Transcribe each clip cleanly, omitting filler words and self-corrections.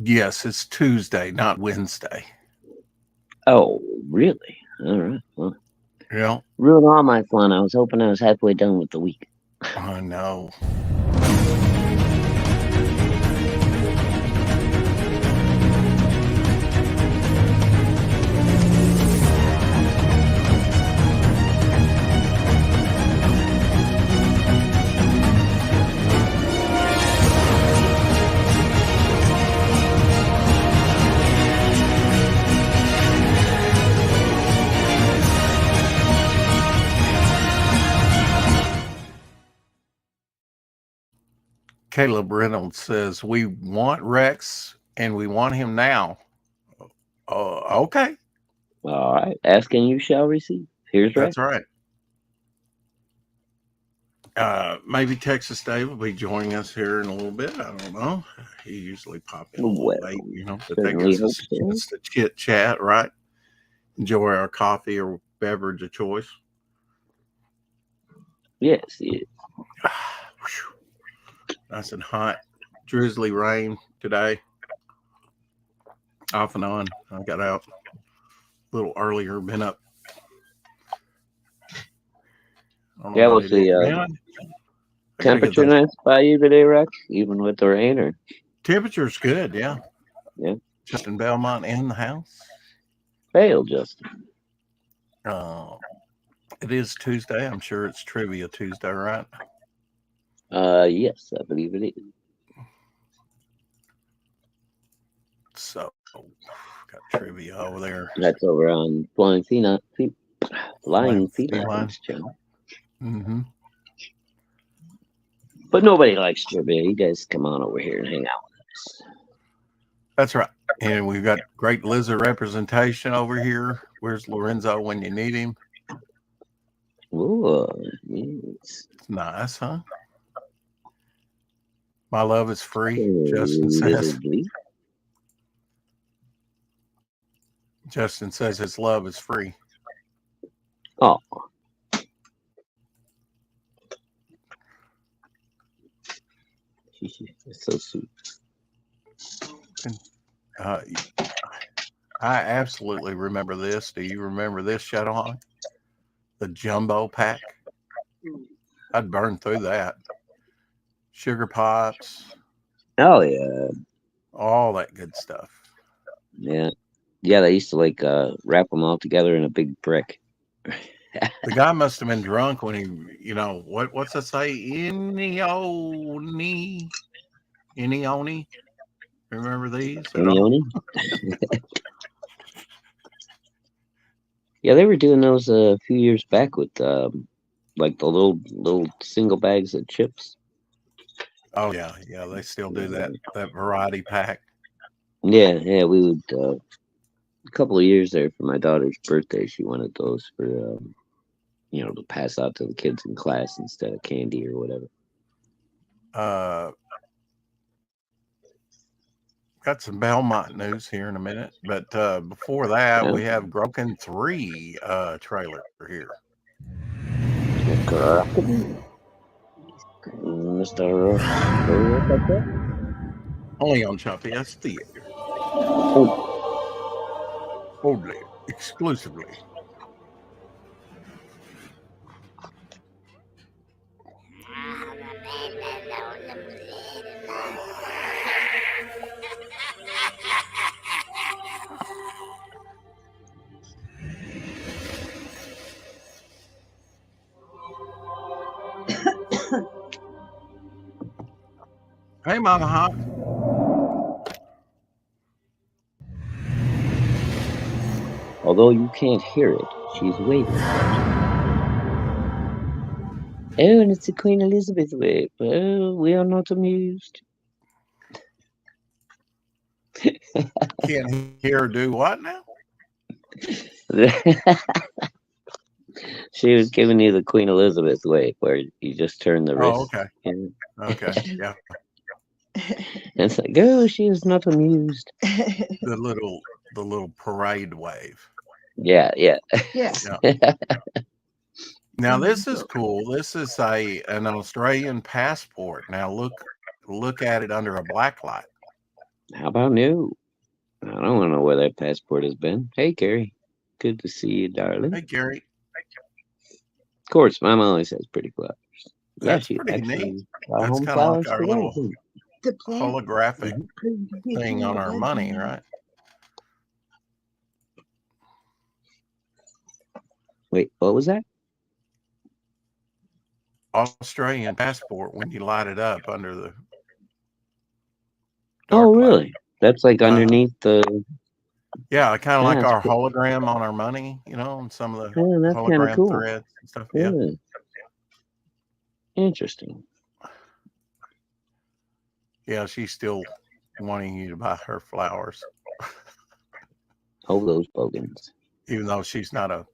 Yes, it's Tuesday, not Wednesday. Oh, really? All right. Well, Yeah, ruined all my fun. I was hoping I was halfway done with the week. I know. Caleb Reynolds says, "We want Rex and we want him now." Okay. All right. Ask and you shall receive. Here's Rex. That's right. Maybe Texas Dave will be joining us here in a little bit. I don't know. He usually pop in a little Well, late, but that certainly gives hope us a so. chance to chit chat, right? Enjoy our coffee or beverage of choice. Yes, yes. Nice and hot. Drizzly rain today, off and on. I got out a little earlier, been up. I don't know Yeah, what what's it is the now. I got to get temperature those. nice by you today, Rex? Even with the rain, or Temperature's good, yeah. yeah? Justin Belmont in the house. Fail, Justin. Uh, it is Tuesday. I'm sure it's Trivia Tuesday, right? Yes, I believe it is. So, got trivia over there. That's over on Flying Flying feline. Felines channel. Mm-hmm. But nobody likes trivia. You guys come on over here and hang out with us. That's right. And we've got great lizard representation over here. Where's Lorenzo when you need him? Oh, yes. It's nice, huh? My love is free, Justin Little says. Blue. Justin says his love is free. Oh, it's so sweet. And, uh, I absolutely remember this. Do you remember this, Shadowhawk? The jumbo pack. I'd burn through that. Sugar pops, Oh yeah, all that good stuff. yeah, yeah. They used to like wrap them all together in a big brick. The guy must have been drunk when what's that say? Inioni. Remember these at all? Anioni? Yeah, they were doing those a few years back with like the little single bags of chips. Oh yeah, yeah. They still do that variety pack. Yeah, yeah. We would a couple of years there for my daughter's birthday. She wanted those for to pass out to the kids in class instead of candy or whatever. Uh, got some Belmont news here in a minute, but before that, Yeah, we have Broken 3 trailer here. Mr. What's that? Only on Chuffy S Theater. Oh, Only, exclusively. Hey, Mama Hawk. although you can't hear it, she's waving. Oh, and it's the Queen Elizabeth wave. Oh, we are not amused. Can't hear her do what now? She was giving you the Queen Elizabeth wave, where you just turn the Oh, wrist. okay. And Okay. Yeah. it's like, oh, she is not amused. The little parade wave. Yeah, yeah. Yeah. Yeah. Now this is cool. This is an Australian passport. Now look at it under a black light. How about no? I don't want to know where that passport has been. Hey, Carrie. Good to see you, darling. Hey, Gary, Of course, Mom always has pretty flowers. Yeah, that's she pretty neat. actually got That's home kind of like flowers our today. little The plant. holographic Mhm. thing on our money, right? Wait, what was that? Australian passport when you light it up under the Oh, dark cloud. really? That's like Uh-huh. underneath the. Yeah, kind of like That's our cool. hologram on our money, you know, and some of the Yeah, that's kind of hologram cool. threads and stuff. Yeah. Yeah. Interesting. Yeah, she's still wanting you to buy her flowers, Oh, those bogans. even though she's not a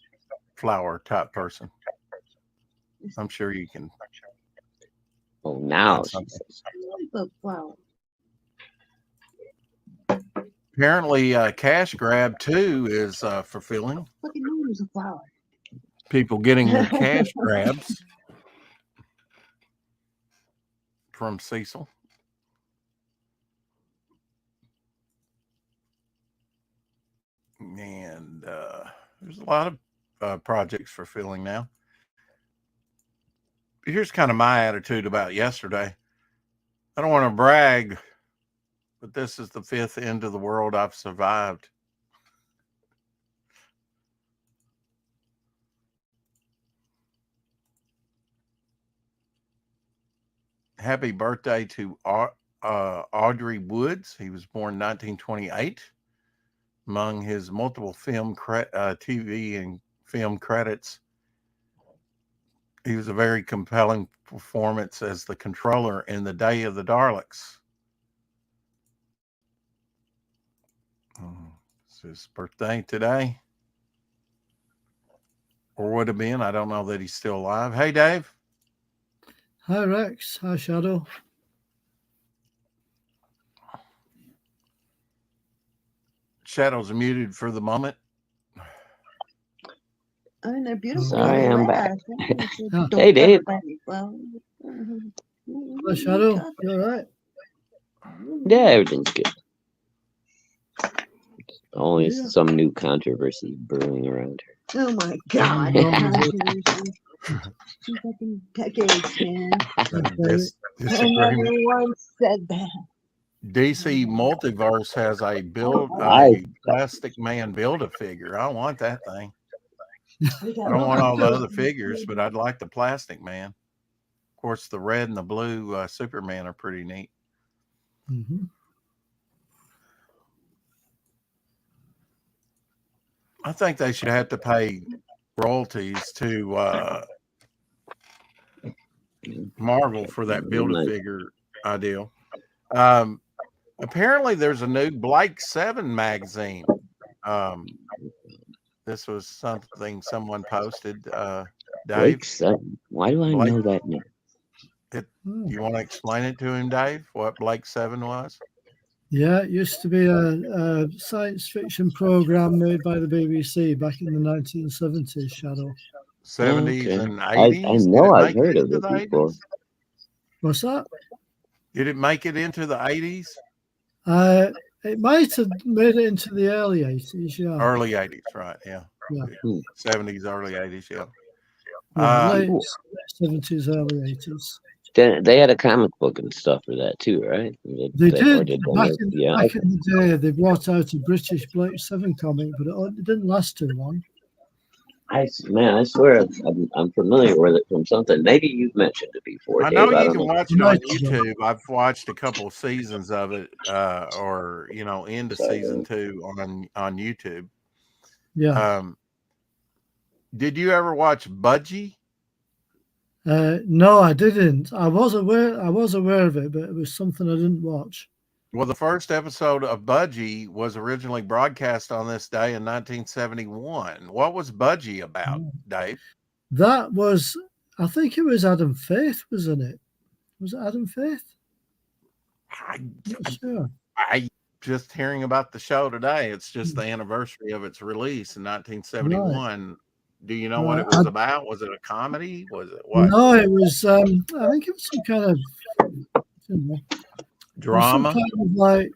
flower type person. I'm sure you can Oh, now find she something. says. The flower. Apparently, Cash Grab 2 is fulfilling. Look at me, there's a flower. People getting their cash grabs from Cecil. And there's a lot of projects fulfilling now. Here's kind of my attitude about yesterday. I don't want to brag, but this is the 5th end of the world I've survived. Happy birthday to Audrey Woods. He was born in 1928. Among his multiple TV and film credits, he was a very compelling performance as the controller in The Day of the Daleks. It's his birthday today. Or would have been. I don't know that he's still alive. Hey, Dave. Hi, Rex. Hi, Shadow. Shadow's muted for the moment. I mean, they're beautiful. Sorry, They're I'm back. red. Oh. Don't Hey, Dave. everybody flower. Hi, Shadow. You all right? Yeah, everything's good. Always Yeah. some new controversy brewing around her. Oh my God. Two fucking decades, man. Disagreement. I never once said that. DC Multiverse has a Nice. Plastic Man Build-A-Figure. I want that thing. We got I don't want all the one. other figures, but I'd like the Plastic Man. Of course, the red and the blue Superman are pretty neat. Mm-hmm. I think they should have to pay royalties to Marvel for that Build-A-Figure ideal. Apparently, there's a new Blake 7 magazine. This was something someone posted. Dave, Blake 7. Why do I Blake- know that name? you want to explain it to him, Dave, what Blake 7 was? Yeah, it used to be a science fiction program made by the BBC back in the 1970s, Shadow. 70s Okay. and I 80s? know Did it I've make heard of into it the before. 80s? What's that? Did it make it into the 80s? It might have made it into the early 80s, yeah. Early 80s, right? Yeah. Yeah. 70s, early 80s, yeah. Yeah, late Cool. 70s, early 80s. They had a comic book and stuff for that too, right? They or did. they Back make- in yeah. the day, they brought out a British Blake 7 comic, but it didn't last too long. I swear I'm familiar with it from something. Maybe you've mentioned it before, I Dave. know I you don't can know. watch it on Might have done. YouTube. I've watched a couple of seasons of it, or into Sorry. season 2 on YouTube. Yeah. Did you ever watch Budgie? No, I didn't. I was aware of it, but it was something I didn't watch. Well, the first episode of Budgie was originally broadcast on this day in 1971. What was Budgie about, Dave? That was, I think it was Adam Faith, wasn't it? Was it Adam Faith? Not sure. I just hearing about the show today. It's just the anniversary of its release in 1971. Do you know what it was about? Was it a comedy? Was it what? No, it was. I think it was some kind of Drama? Some kind of like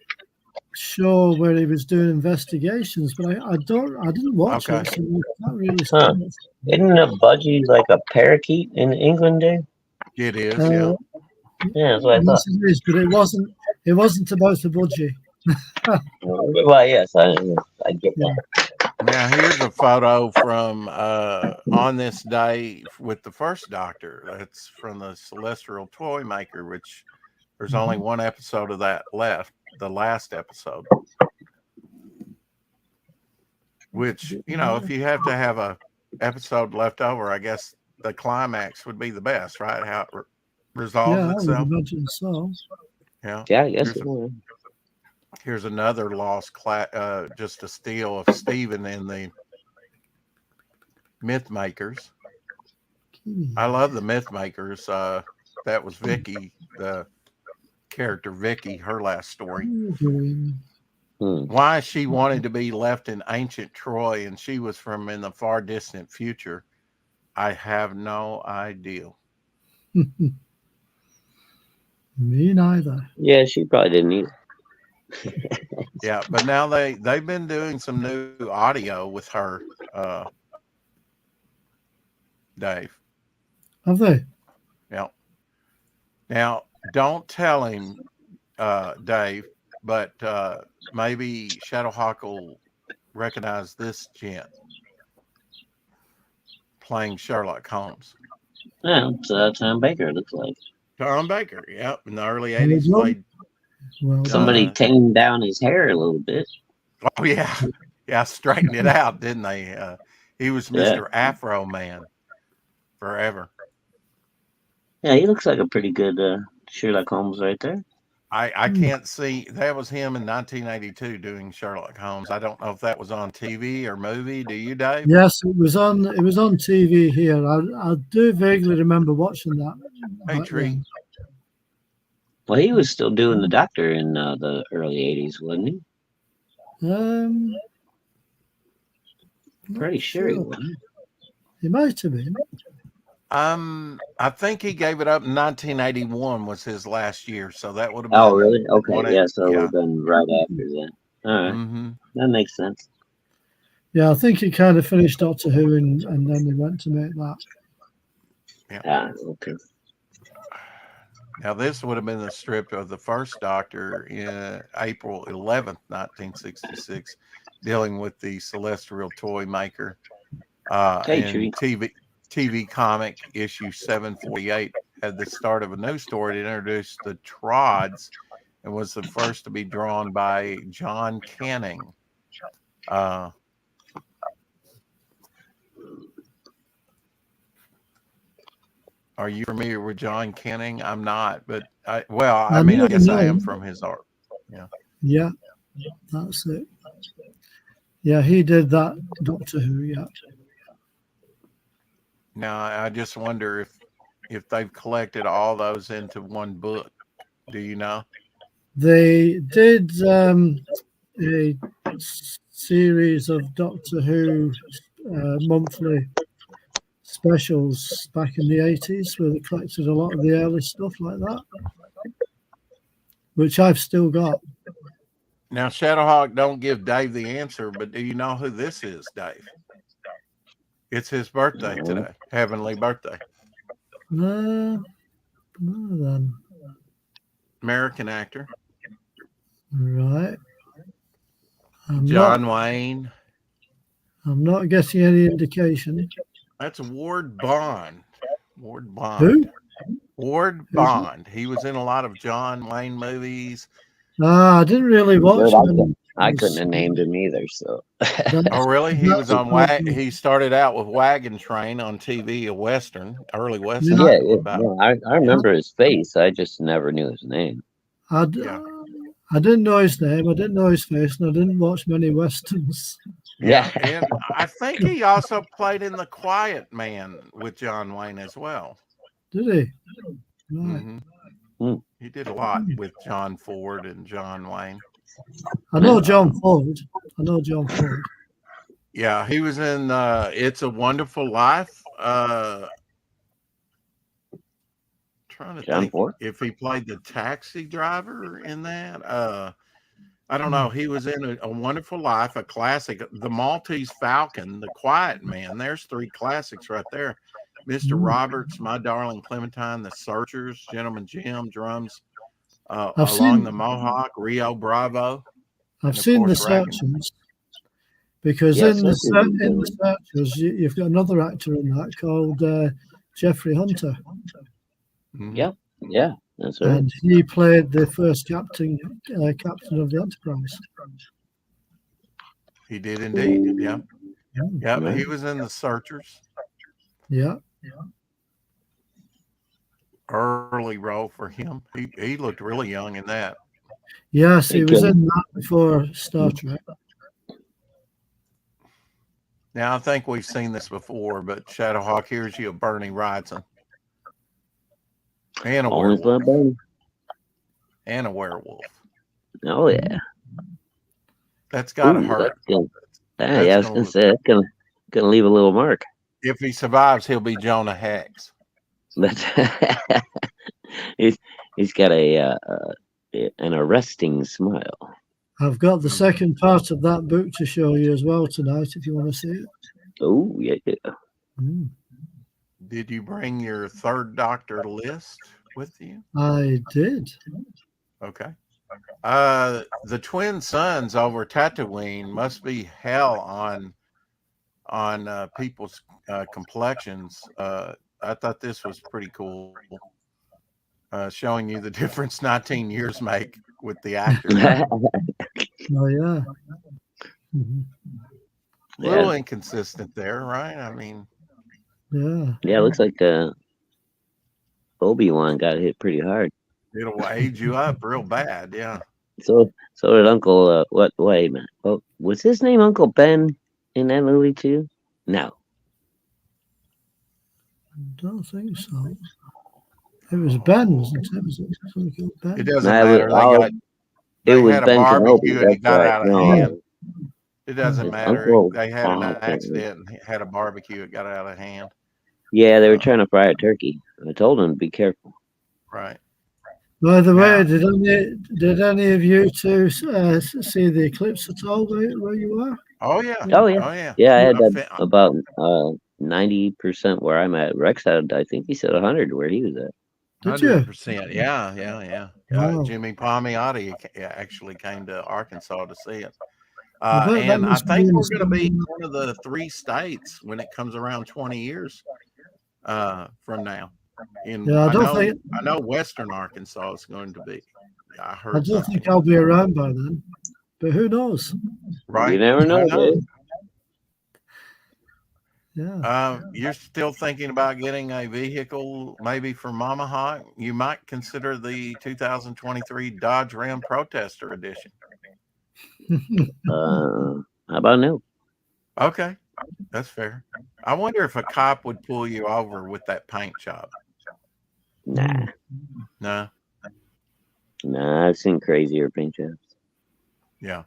show where he was doing investigations, but I didn't watch Okay. it, so I can't really say Huh. much. Isn't a budgie like a parakeet in England there? It is, yeah. Uh, Yeah, that's what I thought. yes, it is, but it wasn't. It wasn't about a budgie. Well, yes, I get Yeah. that. Now here's a photo from on this day with the first Doctor. That's from the Celestial Toy Maker, which there's only one episode of that left, the last episode. Which, you know, if you have to have a episode left over, I guess the climax would be the best, right? How it resolves Yeah, I would itself. imagine so. Yeah. Yeah, I guess Here's it would. Here's another lost just a steal of Stephen in the Myth Makers. I love the Myth Makers. That was Vicky, the character Vicky, her last story. Why she wanted to be left in ancient Troy and she was from in the far distant future, I have no idea. Me neither. Yeah, she probably didn't either. Yeah, but now they've been doing some new audio with her, Dave. Have they? Yeah. Now, don't tell him, Dave, but maybe Shadowhawk will recognize this gent playing Sherlock Holmes. Yeah, it's Tom Baker, it looks like. Tom Baker, yep, in the early There you 80s go. played. Well, Somebody tamed down his hair a little bit. Oh yeah, yeah, straightened it out, didn't they? He was Mr. Afro Man forever. Yeah, he looks like a pretty good Sherlock Holmes right there. I can't see, that was him in 1982 doing Sherlock Holmes. I don't know if that was on TV or movie. Do you, Dave? yes, it was on. It was on TV here. I do vaguely remember watching that. Hey, back Tree. then. Well, he was still doing the Doctor in the early 80s, wasn't he? Pretty sure he was. He might have been. I think he gave it up in 1981 was his last year, so that would have been. Oh, really? Okay, one of- yeah, so it yeah. would have been right after that. All right, Mm-hmm. that makes sense. Yeah, I think he kind of finished Doctor Who and then he went to make that. Ah, okay. Now, this would have been the strip of the first Doctor in April 11th, 1966, dealing with the Celestial Toy Maker. Hey, And Tree. TV comic issue 748 had the start of a new story that introduced the Trods and was the first to be drawn by John Canning. Are you familiar with John Canning? I'm not, but I guess I am from his art. Yeah, that's it. Yeah, he did that Doctor Who. Yeah. Now I just wonder if they've collected all those into one book. Do you know? They did a series of Doctor Who monthly specials back in the 80s where they collected a lot of the early stuff like that, which I've still got. Now, Shadowhawk, don't give Dave the answer, but do you know who this is, Dave? It's his birthday today, heavenly birthday. No, then. American actor. Right. John Wayne. I'm not getting any indication. That's Ward Bond. Ward Bond. Who? Ward Bond. He was in a lot of John Wayne movies. I didn't really watch him. I couldn't have named him either. So. Oh, really? He was on. He started out with Wagon Train on TV, a Western, early Western. Yeah, I remember his face. I just never knew his name. I didn't know his name. I didn't know his face, and I didn't watch many westerns. Yeah, and I think he also played in The Quiet Man with John Wayne as well. Did he? Right. Mm-hmm. He did a lot with John Ford and John Wayne. I know John Ford. Yeah, he was in It's a Wonderful Life. Trying to think if he played the taxi driver in that. I don't know. He was in a Wonderful Life, a classic, The Maltese Falcon, The Quiet Man. There's 3 classics right there. Mr. Roberts, My Darling Clementine, The Searchers, Gentleman Jim, Drums, Along the Mohawk, Rio Bravo. I've and of seen the course, Rackham. Searchers because Yeah, in the Searchers. Searchers you've got another actor in that called Jeffrey Hunter, Mhm. Yep. Yeah, that's right. and he played the first captain of the Enterprise. He did indeed. Yeah. Mm. Yeah. Right. He was in The Searchers. Yeah, Early role for him. He looked really young in that. yes, he was Okay. in that before Star Trek. Now, I think we've seen this before, but Shadowhawk, here's you, Bernie Wrightson. And a Always werewolf. love Bernie. And a werewolf. Oh yeah. That's got to Ooh, hurt. that's good. That's Yeah, I was gonna gonna look- say that's gonna leave a little mark. If he survives, he'll be Jonah Hex. But he's got an arresting smile. I've got the second part of that book to show you as well tonight, if you want to see it. Oh yeah. Mm. Did you bring your Third Doctor list with you? I did. Okay. The twin sons over Tatooine must be hell on people's complexions. I thought this was pretty cool, showing you the difference 19 years make with the actors. Oh yeah. Mhm. A little inconsistent there, right? I mean, Yeah. Yeah, it looks like Obi-Wan got hit pretty hard. it'll age you up real bad. Yeah. So did Uncle wait a minute. Oh, was his name Uncle Ben in that movie too? No. I don't think so. It was Ben, wasn't it? Was it something called Ben? It doesn't No, matter. They was had a Ben barbecue Kenobi. and it That's got right. out of No, hand. It doesn't It's matter. Uncle- They had an okay. accident and had a barbecue. It got out of hand. yeah, they were trying to fry a turkey. I told them to be careful. Right. By the way, Yeah. did any of you two see the eclipse at all where you are? Oh yeah. Oh yeah. Oh yeah. Yeah, I had I that fe- about 90% where I'm at. Rex had, I think he said 100 where he was at. Did you? 100%. Yeah. Wow. Jimmy Palmiotti actually came to Arkansas to see it. I bet that And I must think mean we're going to be some- one of the 3 states when it comes around 20 years from now. Yeah, I know Western Arkansas is going to be. I heard. I don't something. think I'll be around by then, but who knows? Right. You never know, Dave. Yeah. You're still thinking about getting a vehicle, maybe for Mama Hawk? You might consider the 2023 Dodge Ram Protester Edition. How about no? Okay, that's fair. I wonder if a cop would pull you over with that paint job. Nah. No. Nah, I've seen crazier paint jobs. Yeah.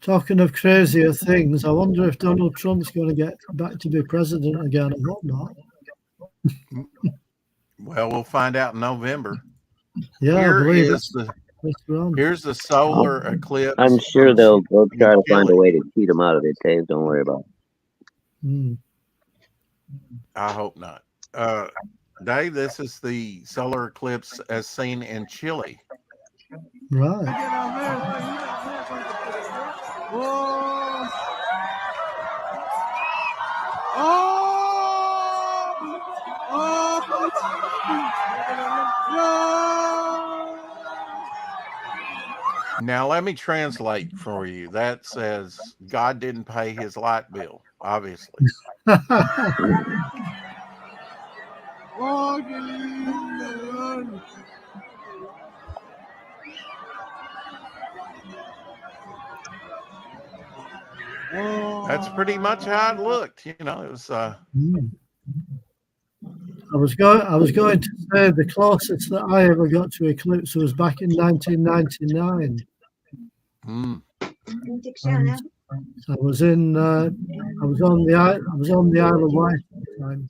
Talking of crazier things, I wonder if Donald Trump's going to get back to be president again. I hope not. Well, we'll find out in November. Yeah, I Here believe is the it's on. here's the solar eclipse. I'm sure from they'll try to find a Chile. way to cheat him out of it, Dave. Don't worry about it. Mm. I hope not. Dave, this is the solar eclipse as seen in Chile. Right. Now, let me translate for you. That says God didn't pay his light bill, obviously. That's pretty much how it looked. You know, it was Mm. I was going to say the closest that I ever got to eclipse was back in 1999. mm, I was on the Isle of Wight at the time.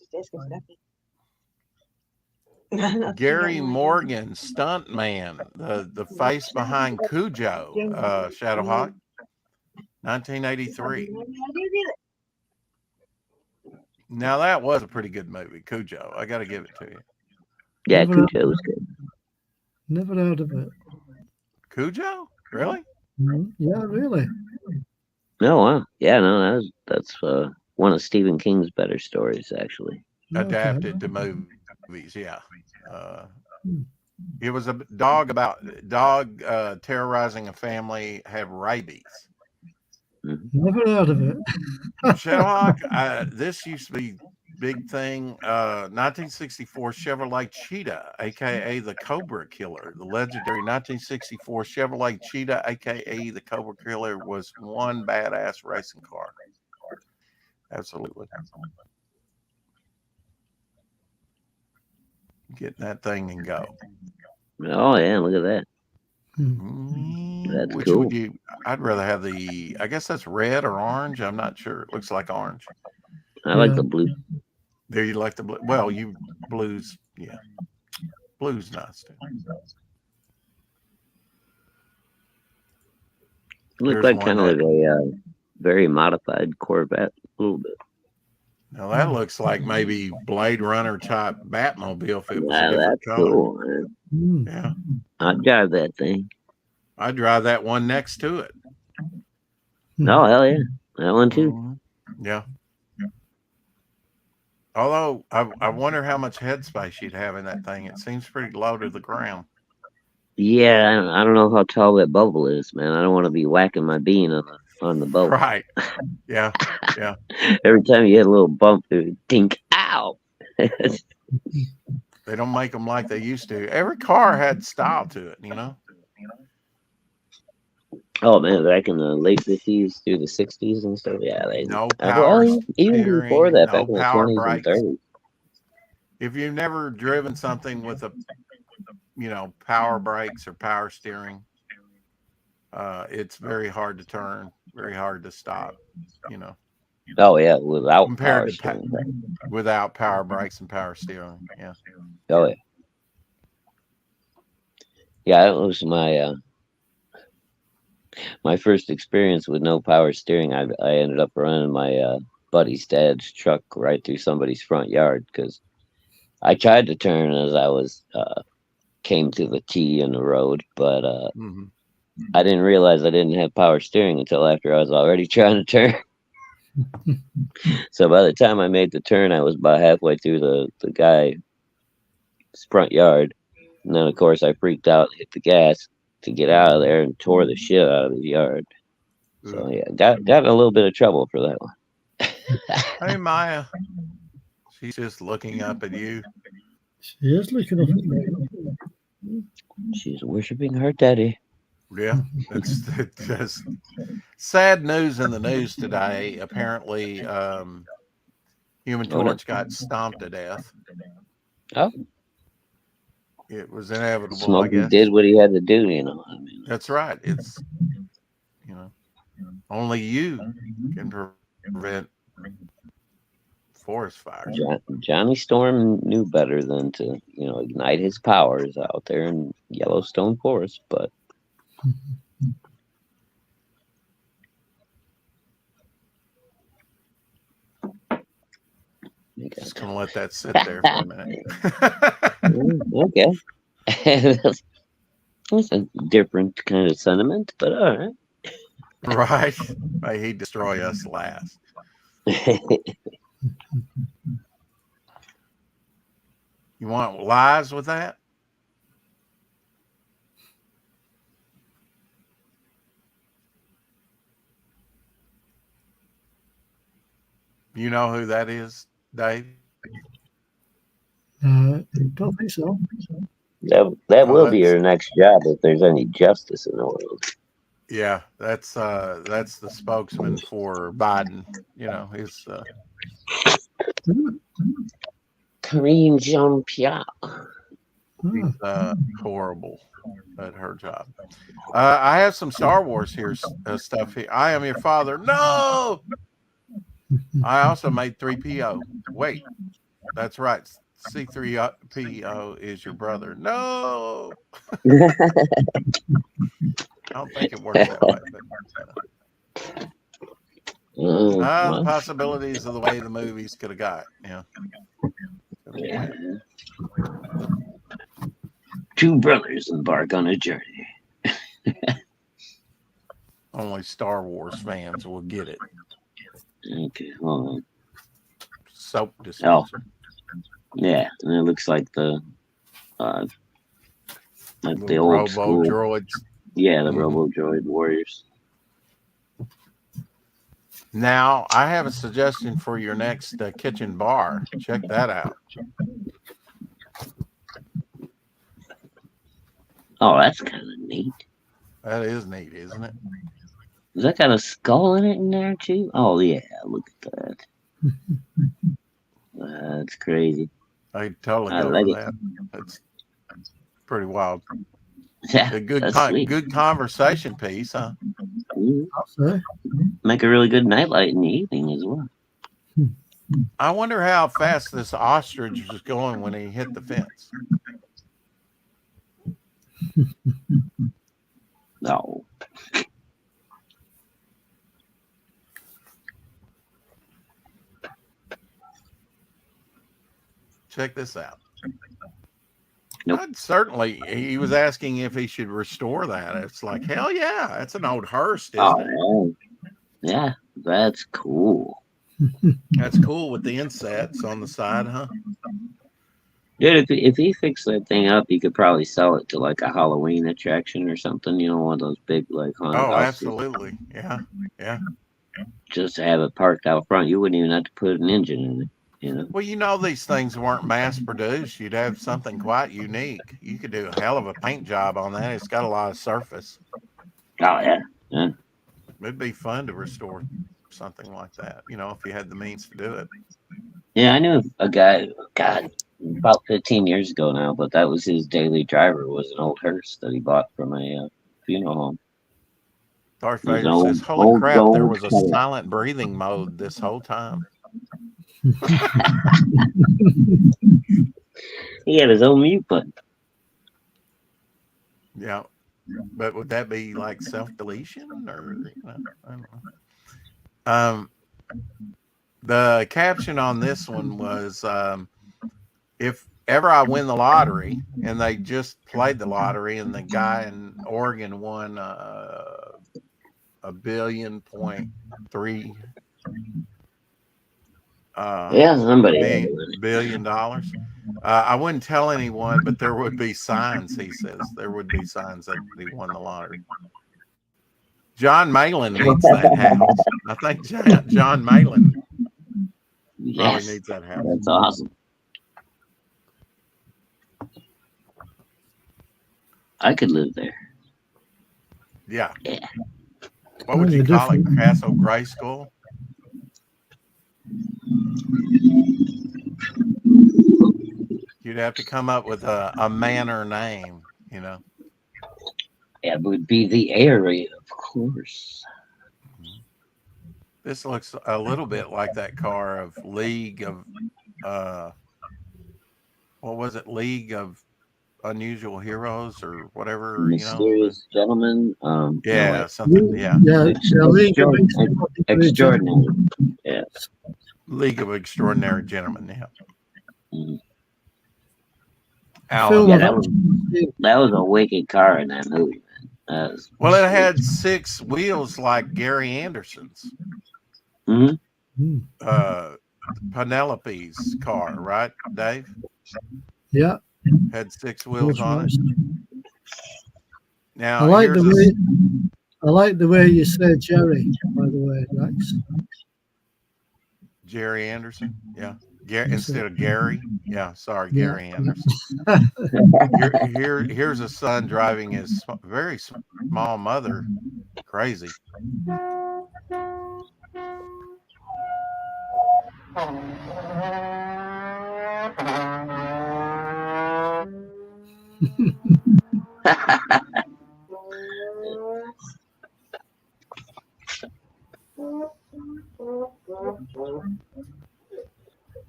Gary Morgan, stunt man, the face behind Cujo, Shadowhawk, 1983. Now that was a pretty good movie, Cujo. I got to give it to you. Yeah, Never Cujo was good. Never heard of it. Cujo, really? Yeah, really. No, wow. Yeah, no, that's one of Stephen King's better stories, actually. Adapted to movies, yeah. It was a dog terrorizing a family, have rabies. Never heard of it. Shadowhawk, this used to be big thing. 1964 Chevrolet Cheetah, aka the Cobra Killer. The legendary 1964 Chevrolet Cheetah, aka the Cobra Killer, was one badass racing car. Absolutely. Get that thing and go. Oh yeah, look at that. That's Which cool. would you? I'd rather have the. I guess that's red or orange. I'm not sure. It looks like orange. I like the blue. There, you like the blue? Well, you blues, yeah. Blues nice too. Look like kind of like a very modified Corvette, a little bit. Now that looks like maybe Blade Runner type Batmobile if it was a different That's color. cool, man. Yeah, I'd drive that thing. I'd drive that one next to it. Oh hell yeah, that one too. Yeah. Although I wonder how much headspace you'd have in that thing. It seems pretty low to the ground. Yeah, I don't know how tall that bubble is, man. I don't want to be whacking my bean on the bubble. Right. Yeah. Yeah. Every time you hit a little bump, it would dink. Ow. They don't make them like they used to. Every car had style to it, you know. Oh man, back in the late 50s through the 60s and stuff. Yeah, no power even before that, no back in the power 20s brakes. and 30s. If you've never driven something with a, power brakes or power steering, it's very hard to turn, very hard to stop, Oh yeah, without compared power to steering. without power brakes and power steering. Yeah. Oh yeah. Yeah, that was my first experience with no power steering. I ended up running my buddy's dad's truck right through somebody's front yard because I tried to turn as I was came to the T in the road, but I didn't realize I didn't have power steering until after I was already trying to turn. So by the time I made the turn, I was about halfway through the guy's front yard, and then of course I freaked out, hit the gas to get out of there, and tore the shit out of his yard. So yeah, got in a little bit of trouble for that one. Hey Maya, she's just looking up at you. She is looking up at me. She's worshiping her daddy. Yeah, it's just sad news in the news today. Apparently, Human Torch got stomped to death. Oh. It was inevitable, Smokey I guess. did what he had to do, I mean, that's right. It's only you can prevent forest fires. Johnny Storm knew better than to, ignite his powers out there in Yellowstone Forest, but just gonna let that sit there for a minute. Okay. That's a different kind of sentiment, but all right. Right. May he destroy us last. You want lies with that? You know who that is, Dave? Don't think so. That will be your next job if there's any justice in the world. Yeah, that's the spokesman for Biden. His Karine Jean-Pierre. She's horrible at her job. I have some Star Wars stuff here. I am your father. No. I also made 3PO. Wait, that's right. C3PO is your brother. No, I don't think it works that way. But, Well, possibilities of the way the movies could have got. Yeah. yeah. Two brothers embark on a journey. Only Star Wars fans will get it. Okay, hold on. Soap dispenser. Yeah, and it looks like the like the Little old Robo school. droids. Yeah, the Mhm. Robo Droid warriors. Now, I have a suggestion for your next kitchen bar. Check that out. Oh, that's kind of neat. That is neat, isn't it? Does that got a skull in it in there too? Oh yeah, look at that. That's crazy. I totally I go like for it. that. That's pretty wild. Yeah, A good, that's sweet. good conversation piece, huh? Mhm. So, Make a really good nightlight in the evening as well. I wonder how fast this ostrich was going when he hit the fence. No. Check this out. Nope. I'd certainly, he was asking if he should restore that. It's like, hell yeah, that's an old Hearst, isn't it? Oh, yeah, that's cool. That's cool with the insets on the side, huh? Dude, if he fixed that thing up, he could probably sell it to like a Halloween attraction or something. You know, one of those big like haunted Oh, houses. absolutely. Yeah. Yeah. Just to have it parked out front, you wouldn't even have to put an engine in it. You know. Well, you know, these things weren't mass produced. You'd have something quite unique. You could do a hell of a paint job on that. It's got a lot of surface. Oh yeah. Yeah. It'd be fun to restore something like that, you know, if you had the means to do it. Yeah, I knew a guy. God, about 15 years ago now, but that was his daily driver. Was an old hearse that he bought from a funeral home. Darth It was Vader an says, holy old crap, there gold was a color. silent breathing mode this whole time. He had his own mute button. Yeah. But would that be like self-deletion or, you know, I don't know. The caption on this one was, if ever I win the lottery, and they just played the lottery, and the guy in Oregon won $1.3 billion. Yeah, somebody. $1 billion. I wouldn't tell anyone, but there would be signs, he says. There would be signs that he won the lottery. John Malin needs that house. I think John Malin probably Yes, needs that house. that's awesome. I could live there. Yeah. Yeah. What would you They're call it? different. Castle Grayskull? You'd have to come up with a manor name, you know. It would be the area, of course. This looks a little bit like that car of League of what was it? League of Unusual Heroes or whatever, you know. Mysterious gentleman. Yeah, no, something. Yeah, Yeah, League of extraordinary. League of Extraordinary Gentlemen. Yeah. Mhm. Film Yeah, of that was a wicked car in that movie, man. That was Well, it had 6 wheels like Gary Anderson's, Mhm. Penelope's car, right, Dave? Yeah, Had 6 wheels that's on right. it. Now, I like the here's way you say Jerry, by the way, Rex. Jerry Anderson. Yeah. Gary, That's instead it. of Gary. Yeah, sorry, Yeah. Gary Anderson. Here's a son driving his very small mother crazy.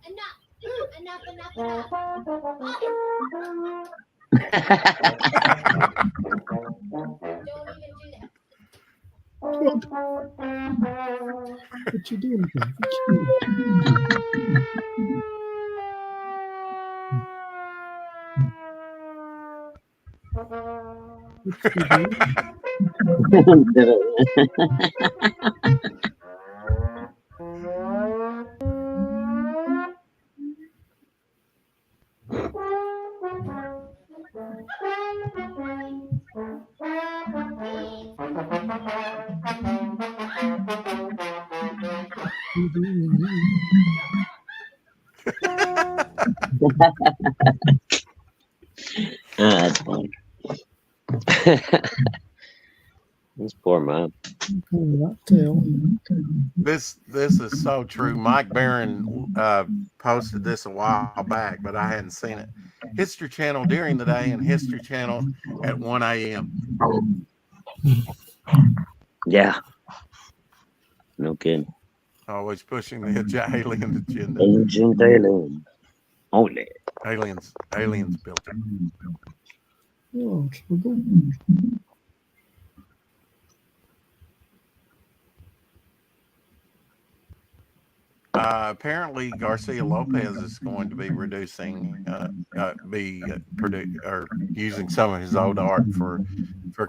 Enough. What you doing, Dave? What you doing? What you doing? You doing? That's funny. This poor mom. Oh, that tail. This is so true. Mike Barron posted this a while back, but I hadn't seen it. History Channel during the day and History Channel at 1 a.m. Yeah. No kidding. Always pushing the alien agenda. Ancient alien. Only. Aliens built it. Oh, trouble. Apparently, Garcia Lopez is going to be reducing, using some of his old art for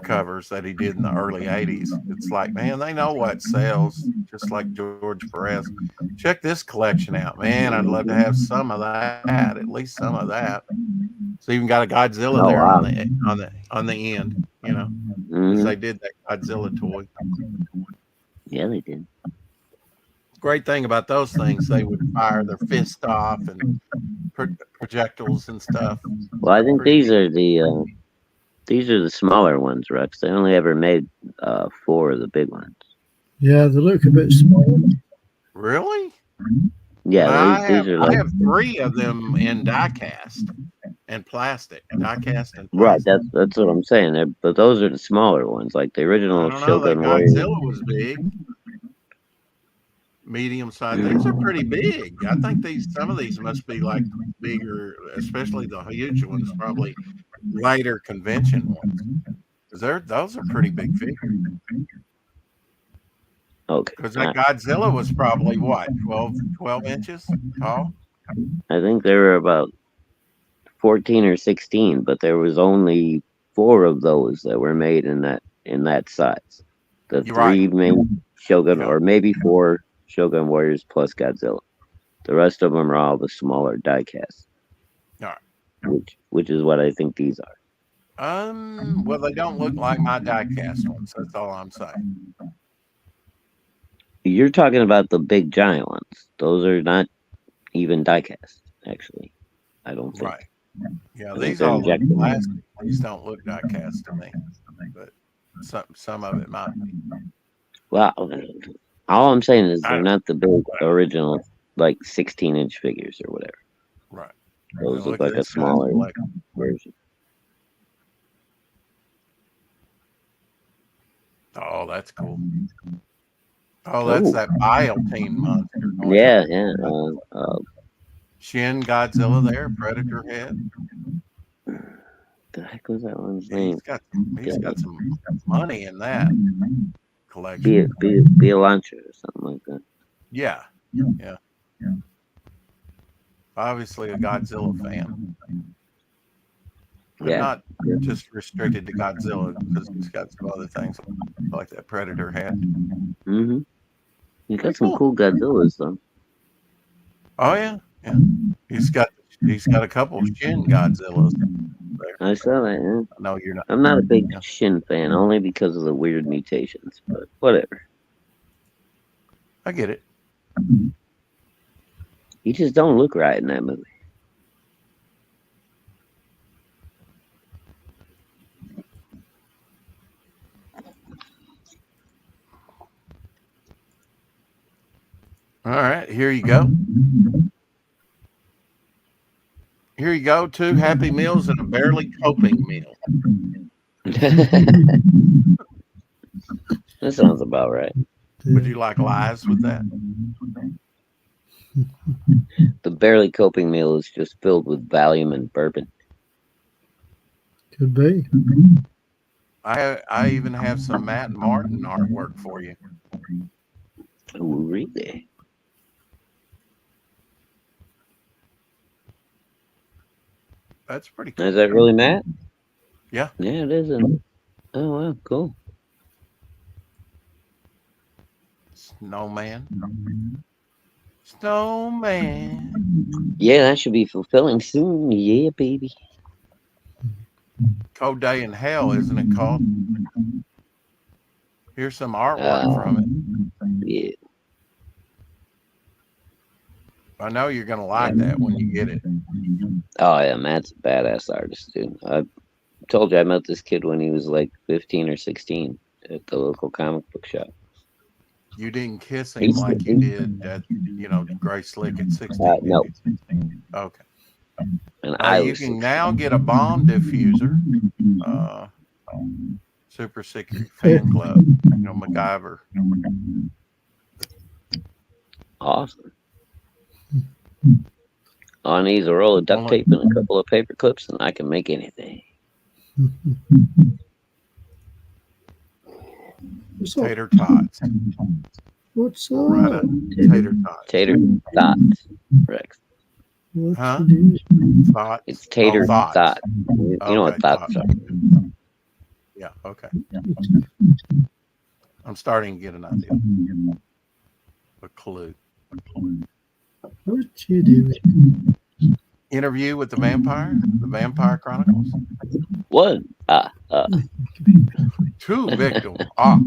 covers that he did in the early '80s. It's like, man, they know what sells, just like George Perez. Check this collection out, man. I'd love to have some of that, at least some of that. So even got a Godzilla there wow. on the end, you know, 'cause Mhm. they did that Godzilla toy. Yeah, they did. Great thing about those things, they would fire their fist off and projectiles and stuff. Well, I think these are the smaller ones, Rex. They only ever made 4 of the big ones. Yeah, they look a bit small. Really? Yeah, I these are I like have 3 of them in die cast and plastic. Die cast and right. plastic. That's what I'm saying. But those are the smaller ones, like the I original don't know. That Shogun Warriors. Godzilla was big. Medium size. These are pretty big. I think some of these must be like bigger, especially the huge ones, probably lighter convention ones. Because those are pretty big figures. Okay. Because that Godzilla was probably what, 12 inches tall? I think they were about 14 or 16, but there was only 4 of those that were made in that size. The You're 3 right. main Shogun, Yeah. or maybe 4 Shogun Warriors plus Godzilla. The rest of them are all the smaller die casts. All right. Which is what I think these are. Well, they don't look like my die cast ones. That's all I'm saying. You're talking about the big giant ones. Those are not even die cast, actually. I don't think. Right. Yeah, I think these they're all look injected. plastic. These don't look die cast to me. But some of it might be. Well, all I'm saying is I they're don't- not the big original, like 16-inch figures or whatever. Right. Those Well, look at like a this guy's smaller collection. version. Oh, that's cool. Oh, that's Ooh. that Bile Team monster. going Yeah, on. yeah. Shin Godzilla there, Predator head. The heck was that one's name? He's got some money in that collection. Be a launcher or something like that. Yeah. Obviously a Godzilla fan. But Yeah. not just restricted to Godzilla, because he's got some other things like that Predator head. Mm-hmm. You got some cool Godzillas though. Oh yeah. He's got a couple of Shin Godzillas there. I saw that. Yeah. No, you're not. I'm not a big Shin fan, only because of the weird mutations. But whatever. I get it. He just don't look right in that movie. All right, here you go. Here you go. 2 Happy Meals and a barely coping meal. That sounds about right. Would you like lies with that? The barely coping meal is just filled with Valium and bourbon. Could be. I even have some Matt Martin artwork for you. Oh, really? That's pretty cool. Is that really Matt? Yeah. Yeah, it is. Isn't it? Oh, wow, cool. Snowman. Snowman. Yeah, that should be fulfilling soon. Yeah, baby. Cold Day in Hell, isn't it called? Here's some artwork from it. Yeah. I know you're gonna like that when you get it. Oh, yeah, Matt's a badass artist, dude. I told you I met this kid when he was like 15 or 16 at the local comic book shop. You didn't kiss him like you did at, Grace Slick at 16. No. did you? Okay. And I You was can 16. now get a bomb diffuser. Super Secret Fan Club. MacGyver. Awesome. All I need is a roll of duct tape and a couple of paper clips, and I can make anything. What's up? Tater tots. What's Right up? up. Tater tots. Tater tots, Rex. What Huh? you do? Thoughts. It's tater thoughts. tots. You know what Okay, thoughts are. Yeah, okay. I'm starting to get an idea. A clue. What you doing? Interview with the Vampire? The Vampire Chronicles? One. Two victims. Oh,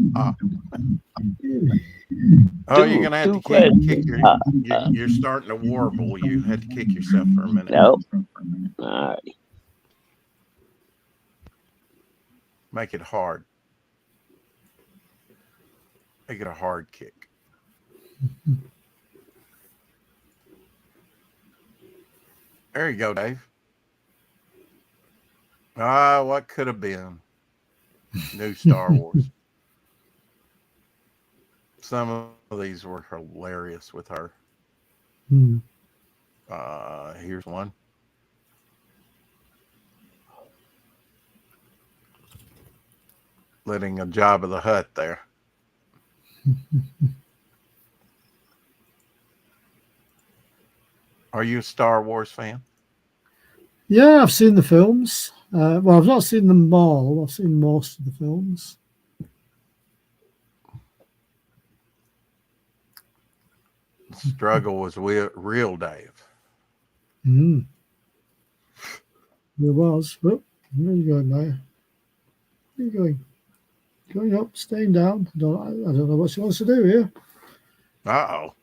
you're gonna have to kick your. You're starting to warble. You had to kick yourself for a minute. No. All right. Make it hard. Make it a hard kick. There you go, Dave. What could have been? New Star Wars. Some of these were hilarious with her. Here's one. Letting a Jabba the Hutt there. Are you a Star Wars fan? Yeah, I've seen the films. Well, I've not seen them all. I've seen most of the films. Struggle was real, Dave. There was. Oh, where are you going now? Where are you going? Going up, staying down. I don't know what she wants to do here. Uh-oh.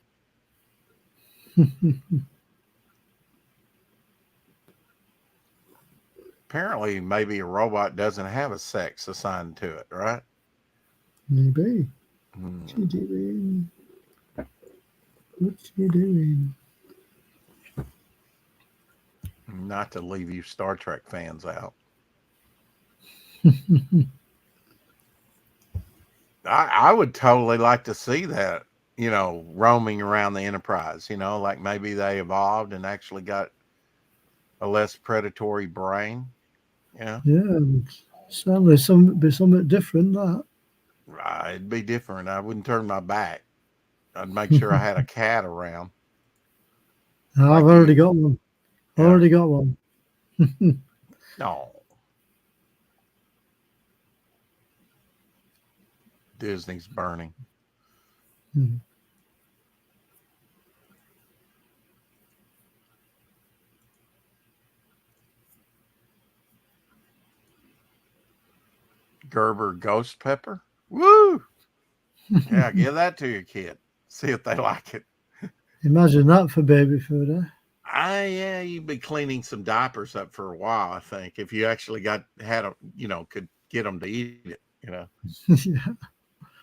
Apparently, maybe a robot doesn't have a sex assigned to it, right? Maybe. What you doing? What you doing? Not to leave you Star Trek fans out. I would totally like to see that, roaming around the Enterprise, like maybe they evolved and actually got a less predatory brain. Yeah, certainly be something different. That it'd be different. I wouldn't turn my back. I'd make sure I had a cat around. I've already got one. Yeah. Already got one. No. Disney's burning. Gerber Ghost Pepper. Woo! Yeah, give that to your kid. See if they like it. Imagine that for baby food, eh? Yeah, you'd be cleaning some diapers up for a while, I think, if you actually could get them to eat it, Yeah.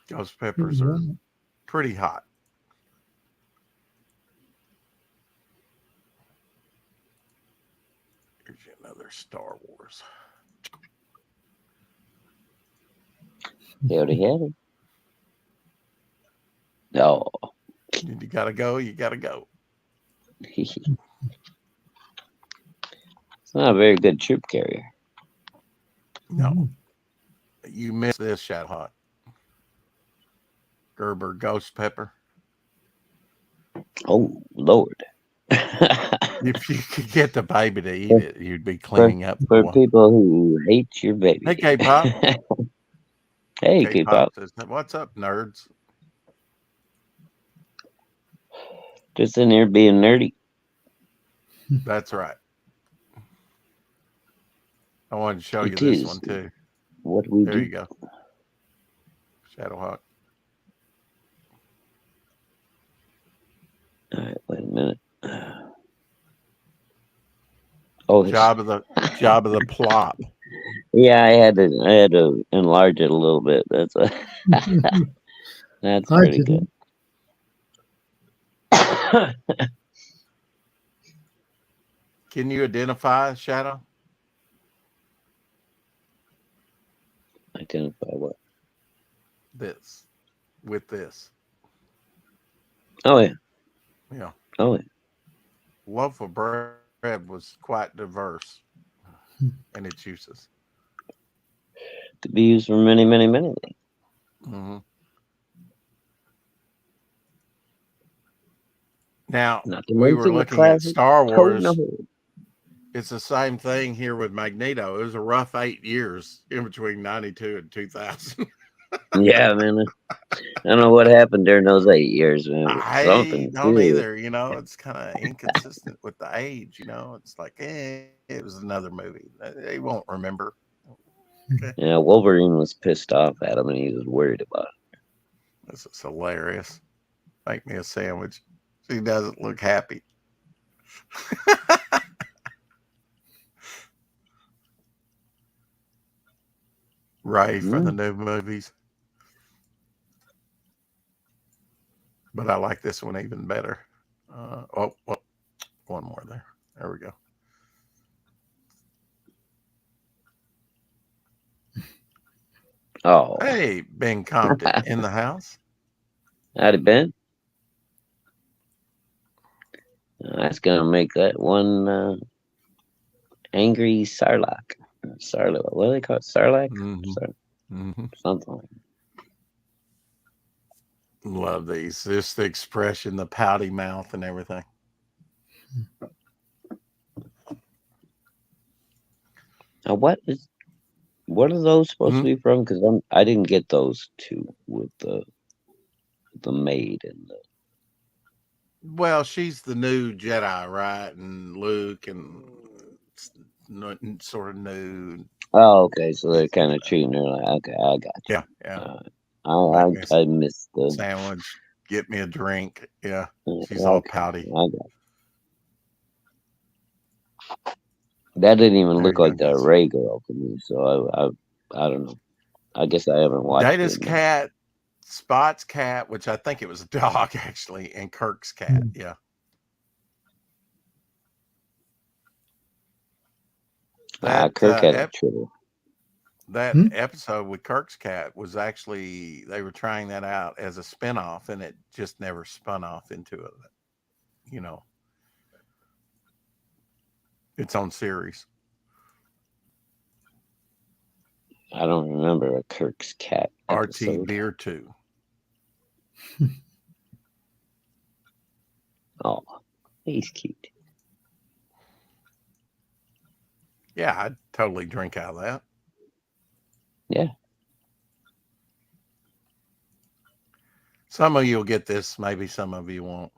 Ghost peppers are pretty hot. Here's another Star Wars. They already had it. No. You gotta go. You gotta go. It's not a very good troop carrier. No, you missed this, Shadowhawk. Gerber ghost pepper. Oh Lord. If you could get the baby to eat For, it, you'd be cleaning up for more. people who hate your baby. Hey, K-pop. Hey, K-pop K-pop. says, "What's up, nerds?" Just in here being nerdy. That's right. I wanted to show you It this is one too. what we There do. you go, Shadowhawk. All right, wait a minute. Oh, it's, Job of the plop. yeah, I had to enlarge it a little bit. That's that's I pretty didn't. good. Can you identify Shadow? Identify what? This with this. Oh yeah. Yeah. Oh yeah. Loaf of bread was quite diverse in its uses. Could be used for many, many, many things. Mm-hmm. Now, Not to we were mention the looking at classic Star Toe Wars. No. It's the same thing here with Magneto. It was a rough 8 years in between 92 and 2000. Yeah, man. I don't know what happened during those 8 years, man. It was I something don't serious. either. It's kind of inconsistent with the age. It's like, it was another movie. They won't remember. Okay. Yeah, Wolverine was pissed off at him and he was worried about it. This is hilarious. Make me a sandwich. She doesn't look happy. Ray for the new movies. But I like this one even better. One more there. There we go. Oh. Hey, Ben Compton in the house. Howdy, Ben. That's going to make that one angry Sarlacc. Sarlacc. What do they call it? Sarlacc? Something like that. Love these. Just the expression, the pouty mouth and everything. Now, what are those supposed to be from? Because I didn't get those two with the maid and the. Well, she's the new Jedi, right? And Luke and sort of new. Oh, okay. So they're kind of treating her like, okay, I got you. Yeah. I missed the sandwich. Get me a drink. Yeah. She's all pouty. I got it. That didn't even look like the Ray girl to me. So I don't know. I guess I haven't watched Data's it. cat, Spot's cat, which I think it was a dog actually, and Kirk's cat. Yeah. Kirk had a triple. That episode with Kirk's cat was actually, they were trying that out as a spinoff, and it just never spun off into its own series. I don't remember a Kirk's cat episode. RT Beer 2. Oh, he's cute. Yeah, I'd totally drink out of that. Yeah. Some of you will get this, maybe some of you won't.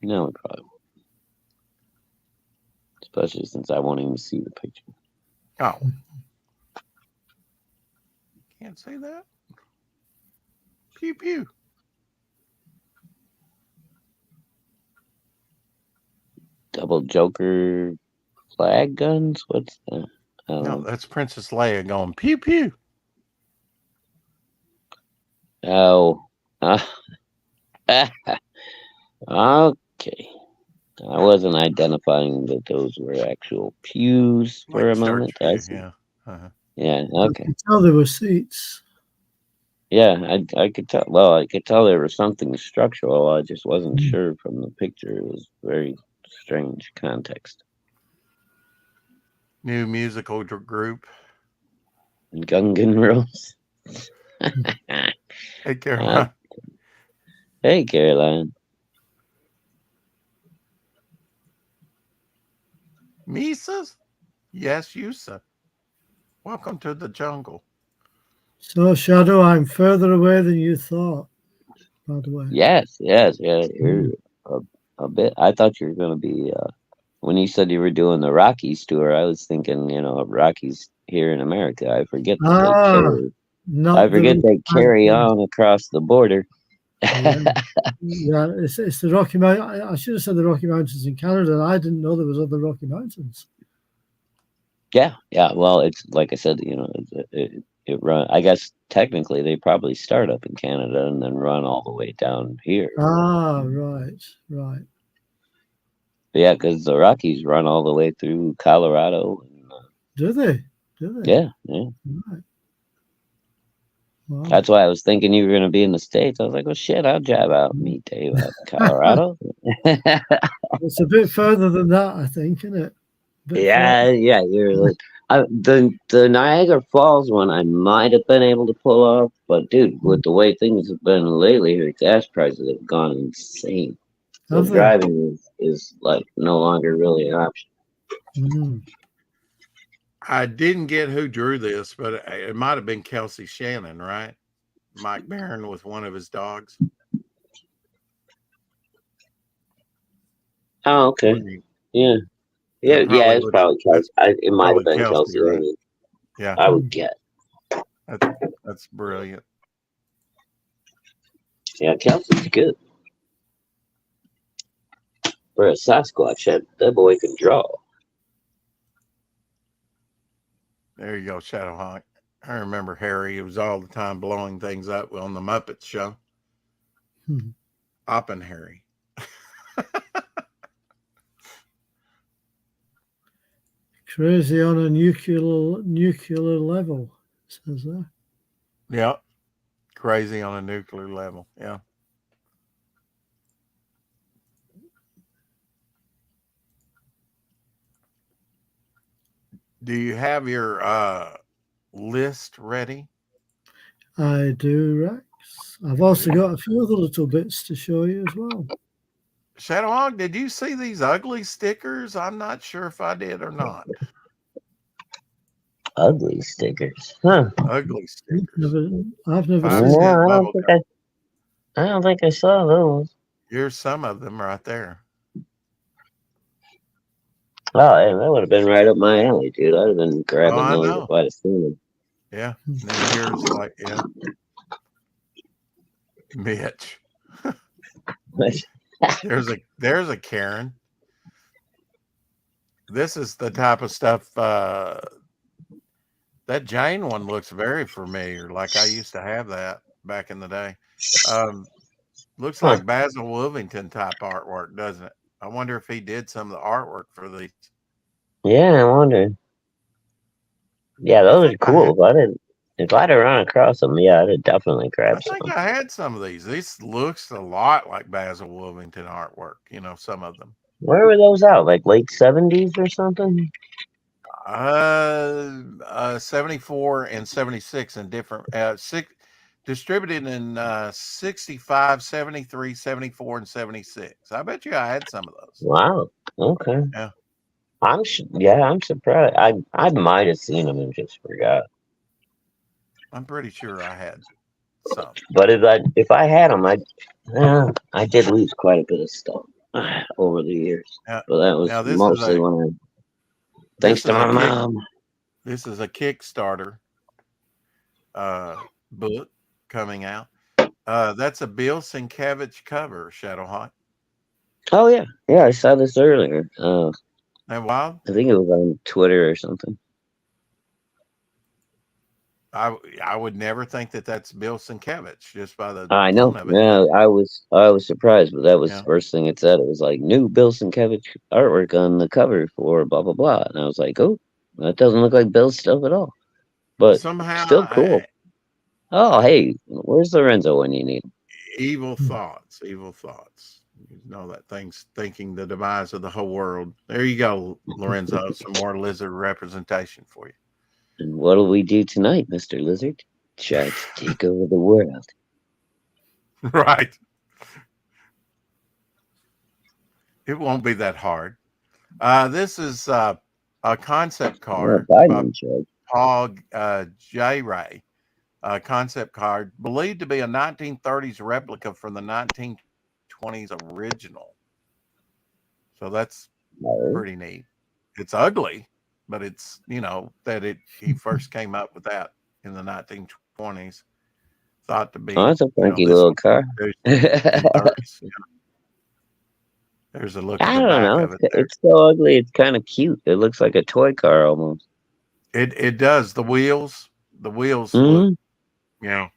No, we probably won't. Especially since I won't even see the picture. Oh. Can't say that. Pew pew. Double Joker flag guns? What's that? No, that's Princess Leia going pew pew. Oh. Okay. I wasn't identifying that those were actual pews for like a moment. Pew, I see. yeah. Uh-huh. Yeah, okay. I could tell there were seats. Yeah, I could tell. Well, I could tell there was something structural. I just wasn't sure from the picture. It was very strange context. new musical group. Gungan Rose. Hey, Caroline. Hey, Caroline. Misas? Yes, Yusa. Welcome to the jungle. So, Shadow, I'm further away than you thought, by the way. Yes. You're a bit. I thought you were going to be. When you said you were doing the Rockies tour, I was thinking, of Rockies here in America. I forget that they carry. Not I forget the they carry Mountains. on across the border. Yeah, it's the Rocky Mountains. I should have said the Rocky Mountains in Canada. I didn't know there was other Rocky Mountains. Yeah. Well, it's like I said, it run. I guess technically they probably start up in Canada and then run all the way down here. Right. But yeah, because the Rockies run all the way through Colorado. And, Do they? yeah. Right. Wow. That's why I was thinking you were going to be in the States. I was like, well, shit, I'll drive out and meet Dave out in Colorado. It's a bit further than that, I think, isn't it? Yeah. You're like, the Niagara Falls one I might have been able to pull off, but dude, with the way things have been lately, the gas prices have gone insane. So driving is like no longer really an option. Mm. I didn't get who drew this, but it might have been Kelsey Shannon, right? Mike Barron with one of his dogs. Oh, okay. Yeah. It's probably Kelsey. It might have been Kelsey. Right? Yeah, I would get. That's brilliant. Yeah, Kelsey's good. For a Sasquatch, that boy can draw. There you go, Shadowhawk. I remember Harry. He was all the time blowing things up on the Muppet Show. Oppen Harry. Crazy on a nuclear level, says that. Yep. Crazy on a nuclear level. Yeah. Do you have your list ready? I do, Rex. I've also got a few other little bits to show you as well. Shadowhawk, did you see these ugly stickers? I'm not sure if I did or not. Ugly stickers, huh? Ugly stickers. I've never Five seen cent I don't think I saw those. Here's some of them right there. Oh, hey, that would have been right up my alley, dude. I'd have been grabbing those if I'd have seen them. Yeah. And then here's like, yeah. Mitch. There's a Karen. This is the type of stuff that Jane one looks very familiar. Like I used to have that back in the day. Looks like Basil Wolvington type artwork, doesn't it? I wonder if he did some of the artwork for these. Yeah, I wonder. Yeah, those are cool. If I'd have run across them, yeah, I'd have definitely grabbed some. I think I had some of these. This looks a lot like Basil Wolvington artwork, some of them. Where were those out? Like late 70s or something? 74 and 76 in different distributed in 65, 73, 74, and 76. I bet you I had some of those. Wow. Okay. Yeah. I'm surprised. I might have seen them and just forgot. I'm pretty sure I had some. But if I had them, I did lose quite a bit of stuff over the years. Yeah. But that was mostly thanks to my mom. This is a Kickstarter book coming out. That's a Bill Sienkiewicz cover, Shadowhawk. Oh yeah, I saw this earlier. And wow, I think it was on Twitter or something. I would never think that that's Bill Sienkiewicz just by the. I know. Yeah, I was surprised, but that was the first thing it said. It was like new Bill Sienkiewicz artwork on the cover for blah blah blah, and I was like, oh, that doesn't look like Bill's stuff at all. But somehow still cool. Oh, hey, where's Lorenzo when you need him? Evil thoughts. You know that thing's thinking the demise of the whole world. There you go, Lorenzo. Some more lizard representation for you. And what'll we do tonight, Mr. Lizard? Try to take over the world. Right. It won't be that hard. This is a concept Yeah, card Biden by in charge. Paul J. Ray. Concept card believed to be a 1930s replica from the 1920s original. So that's No. pretty neat. It's ugly, but it's that he first came up with that in the 1920s. Thought to be Oh, that's a funky this little one car. in 1930s. There's a look at I the don't back know. of it there. It's so ugly. It's kind of cute. It looks like a toy car almost. It does. The wheels look, Mm-hmm. it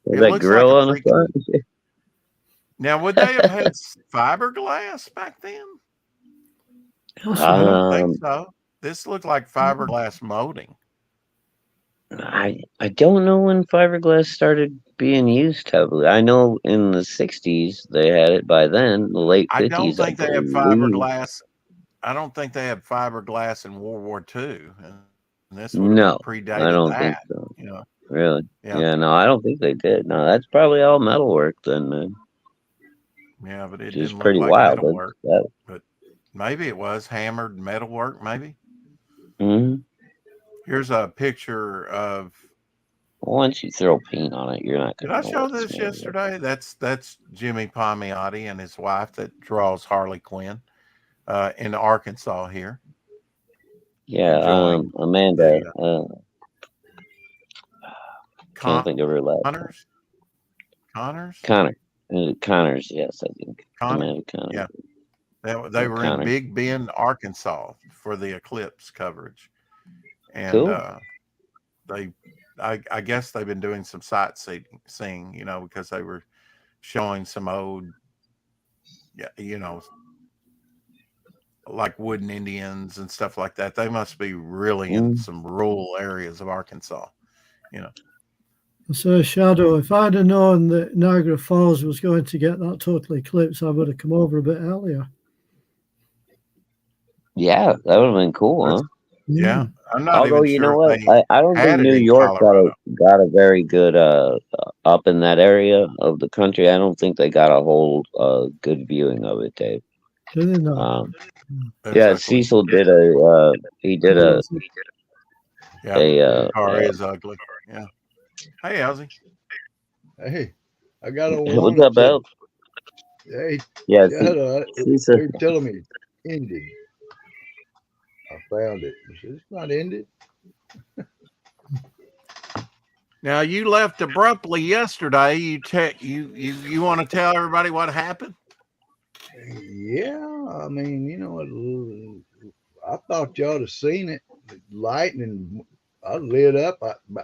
With that looks grill like a on the freaking. front. Now, would they have had fiberglass back then? Possibly. I don't think Um, so. This looked like fiberglass molding. I don't know when fiberglass started being used heavily. I know in the 60s they had it by then, the late I don't 50s, I think they had believe. fiberglass. I don't think they had fiberglass in World War II. And this would have No, predated I don't think that. so. Really? Yeah. Yeah, no, I don't think they did. No, that's probably all metalwork then, man. Yeah, but it Which is didn't look pretty like wild. metalwork. That, But maybe it was hammered metalwork. Maybe. mhm. Here's a picture of. Once you throw paint on it, you're not Did gonna I know show what it's this made of. yesterday? That's Jimmy Palmiotti and his wife that draws Harley Quinn in Arkansas here. Yeah, enjoying Amanda. Can't Con- think of her last name. Connors. Connors, yes, I think. Connor? Amanda Connors. Yeah. They were Connor. in Big Bend, Arkansas for the eclipse coverage. And Cool. I guess they've been doing some sightseeing, because they were showing some old, like wooden Indians and stuff like that. They must be really in some rural areas of Arkansas. So, Shadow, if I'd have known that Niagara Falls was going to get that total eclipse, I would have come over a bit earlier. Yeah, that would have been cool, huh? Yeah, I'm not Although even you sure know what, I don't had think it New in York Colorado. got a very good up in that area of the country. I don't think they got a whole good viewing of it, Dave. Did they not? Yeah, ugly. Cecil did a Yeah, the car is ugly. Yeah. Hey, Elsie. Hey, I got on what's one up, that Bell? said, hey, Yeah, Cecil, they're telling me it's ended. I found it. I said, it's not ended. Now you left abruptly yesterday. You want to tell everybody what happened? Yeah, I mean, I thought y'all had seen it. The lightning, I lit up,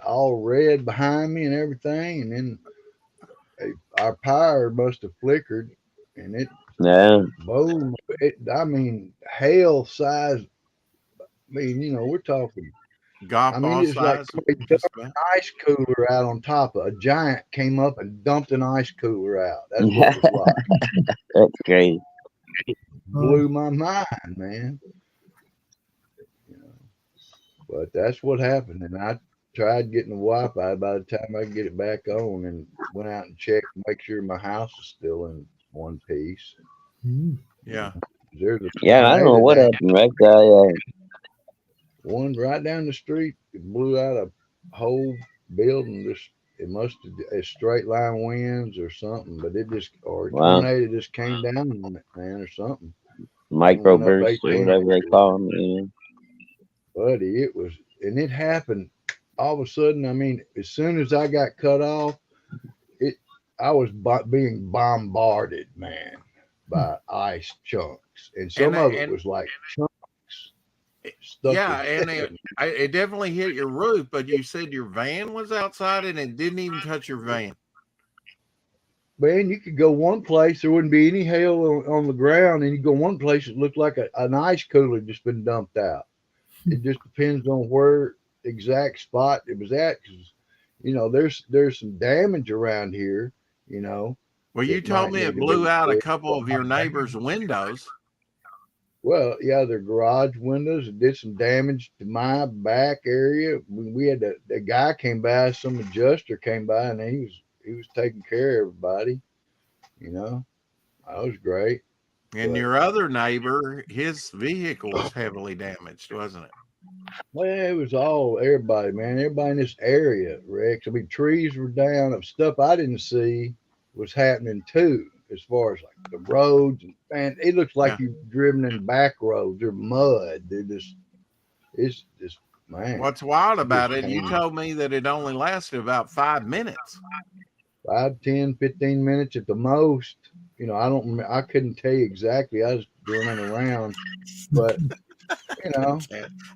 all red behind me and everything, and then our power must have flickered, and it boom. Hail size. I mean, we're talking. Golf ball it's like size. an ice cooler out on top of a giant came up and dumped an ice cooler out. That's what it was like. That's crazy. Blew my mind, man. But that's what happened, and I tried getting the Wi-Fi. By the time I could get it back on, and went out and checked, make sure my house is still in one piece. Yeah. Yeah, I don't know what happened, right? One right down the street, it blew out a whole building. It must have straight line winds or something, but a tornado just came down on it, man, or something. Microburst or whatever they call them. Buddy, it happened all of a sudden. I mean, as soon as I got cut off, I was being bombarded, man, by ice chunks, and some of it was like chunks. Yeah, and it definitely hit your roof, but you said your van was outside and it didn't even touch your van. Man, you could go one place, there wouldn't be any hail on the ground, and you go one place, it looked like an ice cooler just been dumped out. It just depends on where exact spot it was at, because there's some damage around here, Well, you It told might me need it to be blew out a fixed. couple of your neighbors' windows. Well, yeah, their garage windows. It did some damage to my back area. When we had the guy came by, some adjuster came by, and he was taking care of everybody. You know, that was great. And But your other neighbor, his vehicle was heavily damaged, wasn't it? well, it was all everybody, man. Everybody in this area, Rex. I mean, trees were down. Of stuff I didn't see was happening too, as far as like the roads. And it looks like Yeah. you've driven in back roads. They're mud. It's just, man. What's wild about just it, you came told me that it only lasted about 5 minutes. 5, 10, 15 minutes at the most. You know, I couldn't tell you exactly. I was running around, but you know,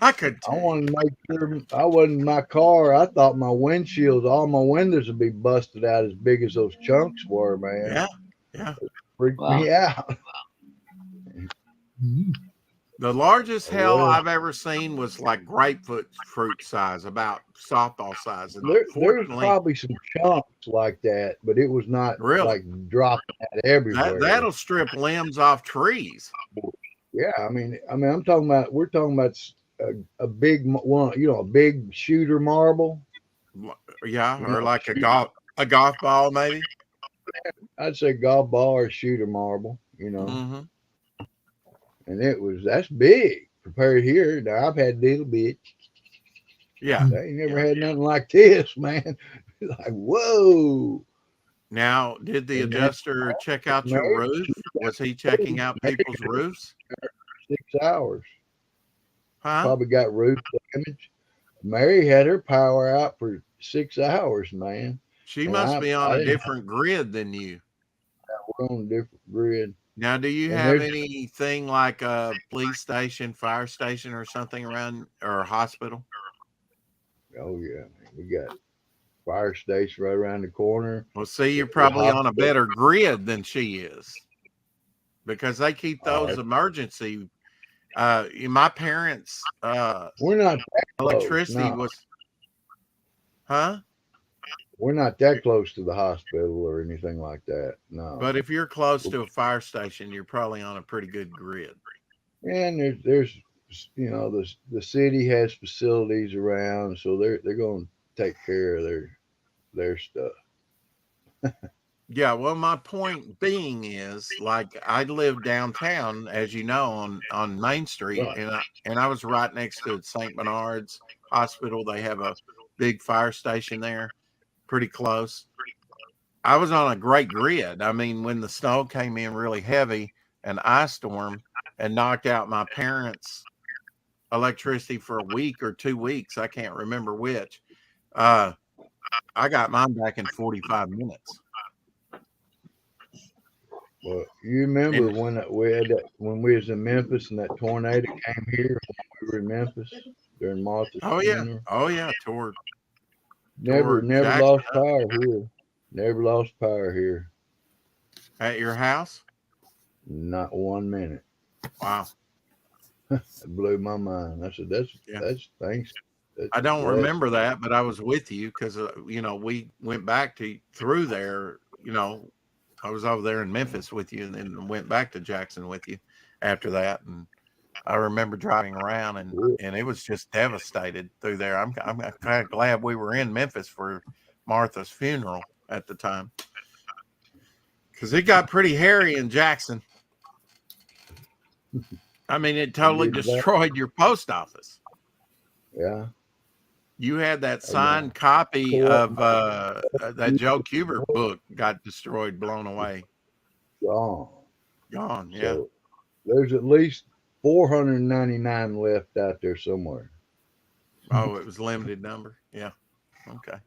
I could I tell you. wanted to make sure I wasn't in my car. I thought my windshields, all my windows would be busted out as big as those chunks were, man. Yeah, yeah. Freaked Wow. me out. Mhm. The largest Oh, hail well. I've ever seen was like grapefruit fruit size, about softball size. And There's fortunately, probably some chunks like that, but it was not really, like dropping out everywhere. that'll strip limbs off trees. Yeah, I'm talking about. We're talking about a big one. You know, a big shooter marble. Yeah, You or know, like a golf ball, maybe. I'd say golf ball or shooter marble. You know, Hmm. and that's big compared here. Now I've had little bit. Yeah. They ain't never had nothing like this, man. Like whoa. Now, did the And that adjuster check out your Mary, roof? Was he checking out people's roofs? 6 hours. Huh? Probably got roof damage. Mary had her power out for 6 hours, man. She And must be on I a didn't different grid than you. have on a different grid. Now, do you And have there's anything like a police station, fire station, or something around, or a hospital? oh yeah, man, we got fire station right around the corner. Well, see, you're The probably on a hospital. better grid than she is because they keep those Uh, emergency. My parents' we're not that close. electricity No, was, huh? we're not that close to the hospital or anything like that. No. But if you're close to a fire station, you're probably on a pretty good grid. And there's you know the city has facilities around, so they're going to take care of their stuff. Yeah, well, my point being is, like, I live downtown, as you know, on Main Street, Right. and I was right next to St. Bernard's Hospital. They have a big fire station there, pretty close. I was on a great grid. I mean, when the snow came in really heavy, an ice storm, and knocked out my parents' electricity for a week or 2 weeks, I can't remember which. I got mine back in 45 minutes. Well, you remember And when we was in Memphis and that tornado came here when we were in Memphis during Martha's funeral? oh yeah, toward Never Jackson lost power here. Never lost power here. at your house. Not 1 minute. Wow. It blew my mind. I said, Yeah. that's thanks. I don't Bless. remember that, but I was with you because we went back through there. I was over there in Memphis with you, and then went back to Jackson with you after that. And I remember driving around, and it was just devastated through there. I'm kind of glad we were in Memphis for Martha's funeral at the time, because it got pretty hairy in Jackson. I mean, it totally destroyed your post office. Yeah. You had that signed copy of that Joe Kubert book got destroyed, blown away. Gone. Yeah. So there's at least 499 left out there somewhere. Oh, it was limited number. Yeah. Okay.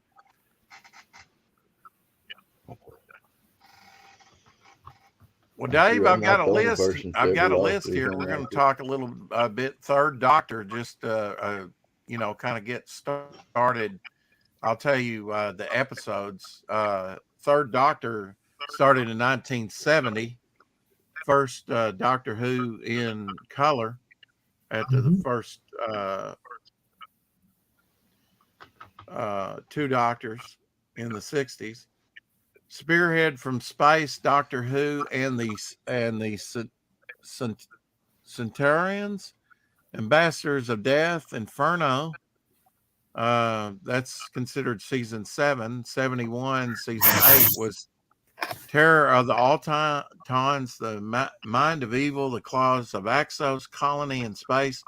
Well, Dave, I've got a list. I've got a list here. We're going to talk a bit. Third Doctor, just kind of get started. I'll tell you the episodes. Third Doctor started in 1970. First Doctor Who in color after the first two Doctors in the 60s. Spearhead from Space, Doctor Who, and the Centaurians, Ambassadors of Death, Inferno. That's considered season 7. 71, season 8 was Terror of the Autons, the Mind of Evil, the Claws of Axos, Colony in Space,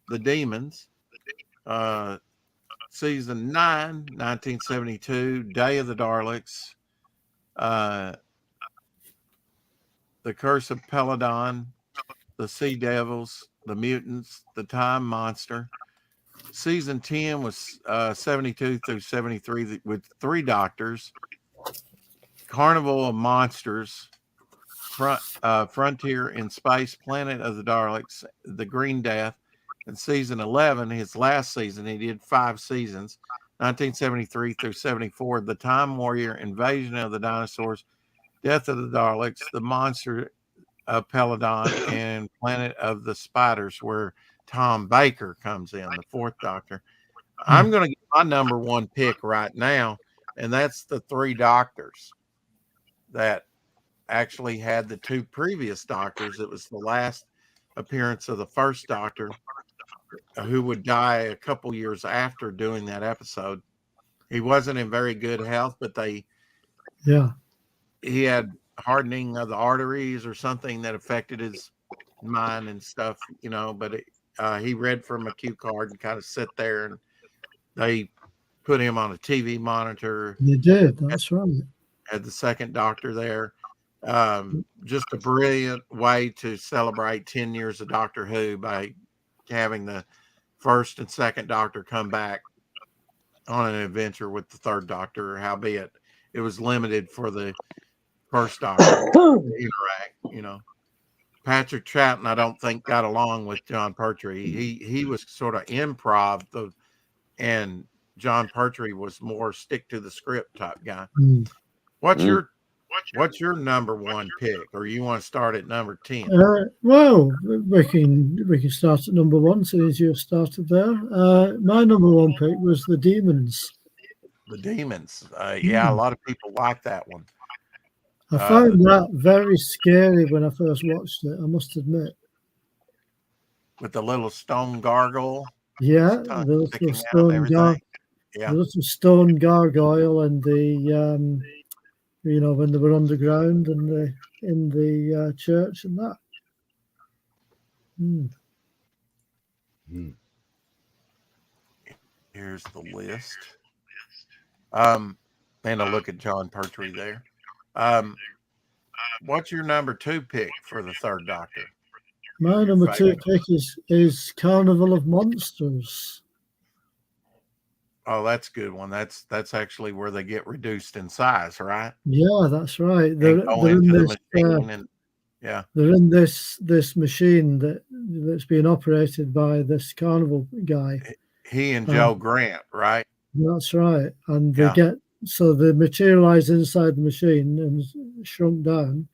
the Demons. Season 9, 1972, Day of the Daleks, The Curse of Peladon, The Sea Devils, The Mutants, The Time Monster. Season 10 was 72 through 73 with 3 doctors. Carnival of Monsters, Frontier in Space, Planet of the Daleks, The Green Death, and season 11, his last season, he did 5 seasons, 1973 through 74, The Time Warrior, Invasion of the Dinosaurs, Death of the Daleks, The Monster of Peladon, and Planet of the Spiders, where Tom Baker comes in, the 4th Doctor. I'm going to get my number 1 pick right now, and that's the 3 doctors that actually had the 2 previous doctors. It was the last appearance of the 1st Doctor, who would die a couple years after doing that episode. He wasn't in very good health, but he had hardening of the arteries or something that affected his mind and stuff, but he read from a cue card and kind of sit there, and they put him on a TV monitor. They did, that's right. Had the 2nd Doctor there. Just a brilliant way to celebrate 10 years of Doctor Who by having the 1st and 2nd Doctor come back on an adventure with the 3rd Doctor, howbeit it was limited for the 1st Doctor to interact. Patrick Troughton, I don't think, got along with John Pertwee. He was sort of improv, and John Pertwee was more stick to the script type guy. What's your number 1 pick, or you want to start at number 10? Well, we can start at number 1 since you started there. My number 1 pick was The Demons. The Demons. Yeah, a lot of people like that one. I found that very scary when I first watched it, I must admit. With the little stone gargoyle. Yeah, the little stone gargoyle and the when they were underground and in the church and that. Here's the list. And a look at John Pertwee there. What's your number 2 pick for the 3rd Doctor? My number 2 pick is Carnival of Monsters. Oh, that's a good one. That's actually where they get reduced in size, right? Yeah, that's right. They're in this machine that's being operated by this carnival guy. He and Joe Grant, right? That's right. And they materialize inside the machine and shrunk down,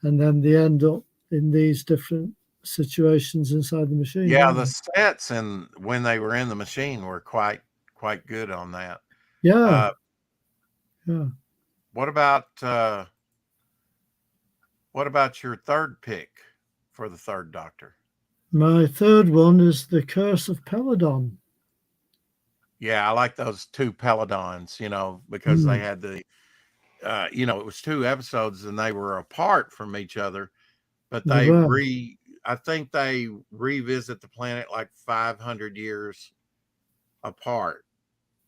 and then they end up in these different situations inside the machine. Yeah, the sets and when they were in the machine were quite good on that. Yeah. What about your 3rd pick for the 3rd Doctor? My 3rd one is The Curse of Peladon. Yeah, I like those 2 Peladons, because they had it was 2 episodes and they were apart from each other, but I think they revisit the planet like 500 years apart.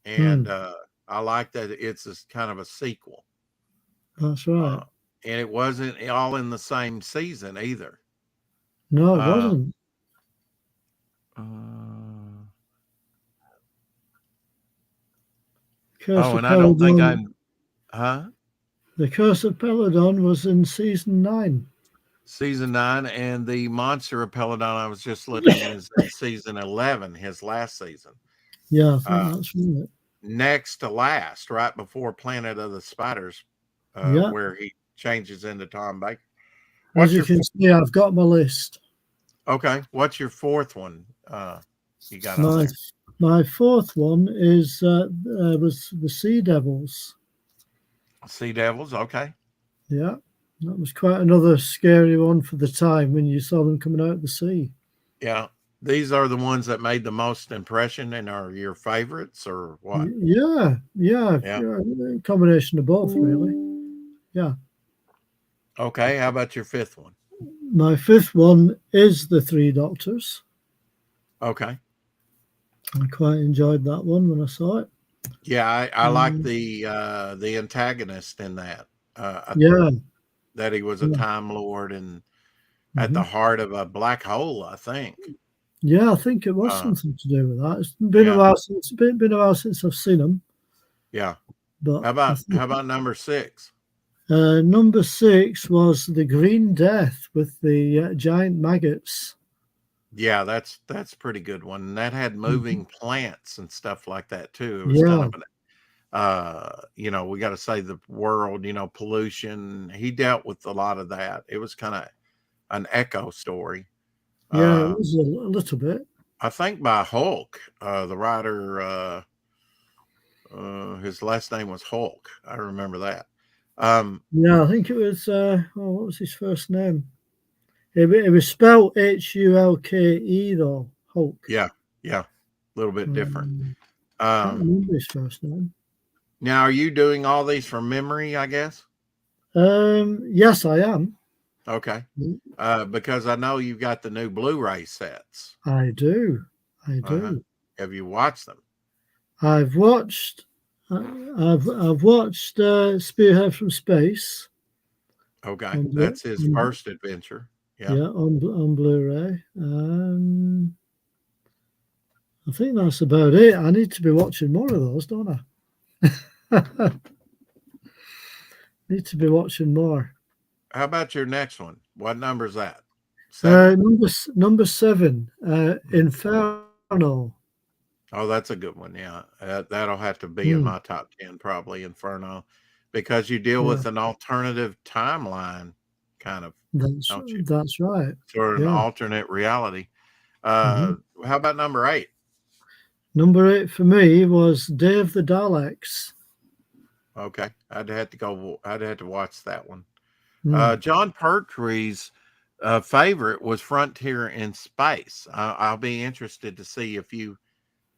And I like that it's kind of a sequel. That's right. And it wasn't all in the same season either. No, it wasn't. I don't think The Curse of Peladon was in season 9. Season 9, and the Monster of Peladon I was just looking is in season 11, his last season. Yeah, I think that's right. Next to last, right before Planet of the Spiders, where he changes into Tom Baker. As you can see, I've got my list. Okay, what's your 4th one? You got my 4th one was The Sea Devils. Sea Devils. Okay. Yeah, that was quite another scary one for the time when you saw them coming out of the sea. Yeah. These are the ones that made the most impression and are your favorites, or what? Yeah, Yeah. a combination of both, really. Yeah. Okay. How about your fifth one? My fifth one is The Three Doctors. Okay. I quite enjoyed that one when I saw it. Yeah, I like the antagonist in that. Yeah. That he was a Yeah. Time Lord and at the heart of a black hole, I think. Yeah, I think it was something to do with that. It's been Yeah. a while since been a while since I've seen them. Yeah. But How about number 6? number 6 was The Green Death with the giant maggots. Yeah, that's pretty good one. And that had moving plants and stuff like that too. It was Yeah. kind of an we got to say the world, pollution. He dealt with a lot of that. It was kind of an echo story. Yeah, it was a little bit. I think by Hulk, the writer, his last name was Hulk. I remember that. Yeah, I think it was. What was his first name? It was spelled Hulke though. Hulk. Yeah, a little bit different. Can't remember his first name. Now, are you doing all these from memory? I guess. Yes, I am. Okay. Because I know you've got the new Blu-ray sets. I do. Have you watched them? I've watched. I've watched Spearhead from Space. Okay, that's his first adventure. Yeah, on Blu-ray. I think that's about it. I need to be watching more of those, don't I? Need to be watching more. How about your next one? What number is that? 7? Number 7, Inferno. Oh, that's a good one. Yeah, that'll have to be in my top 10, probably, Inferno, because you deal with an alternative timeline, kind of. Don't you? That's right. Sort of an alternate reality. How about number 8? Number 8 for me was Day of the Daleks. Okay, I'd have to watch that one. John Pertwee's favorite was Frontier in Space. I'll be interested to see if you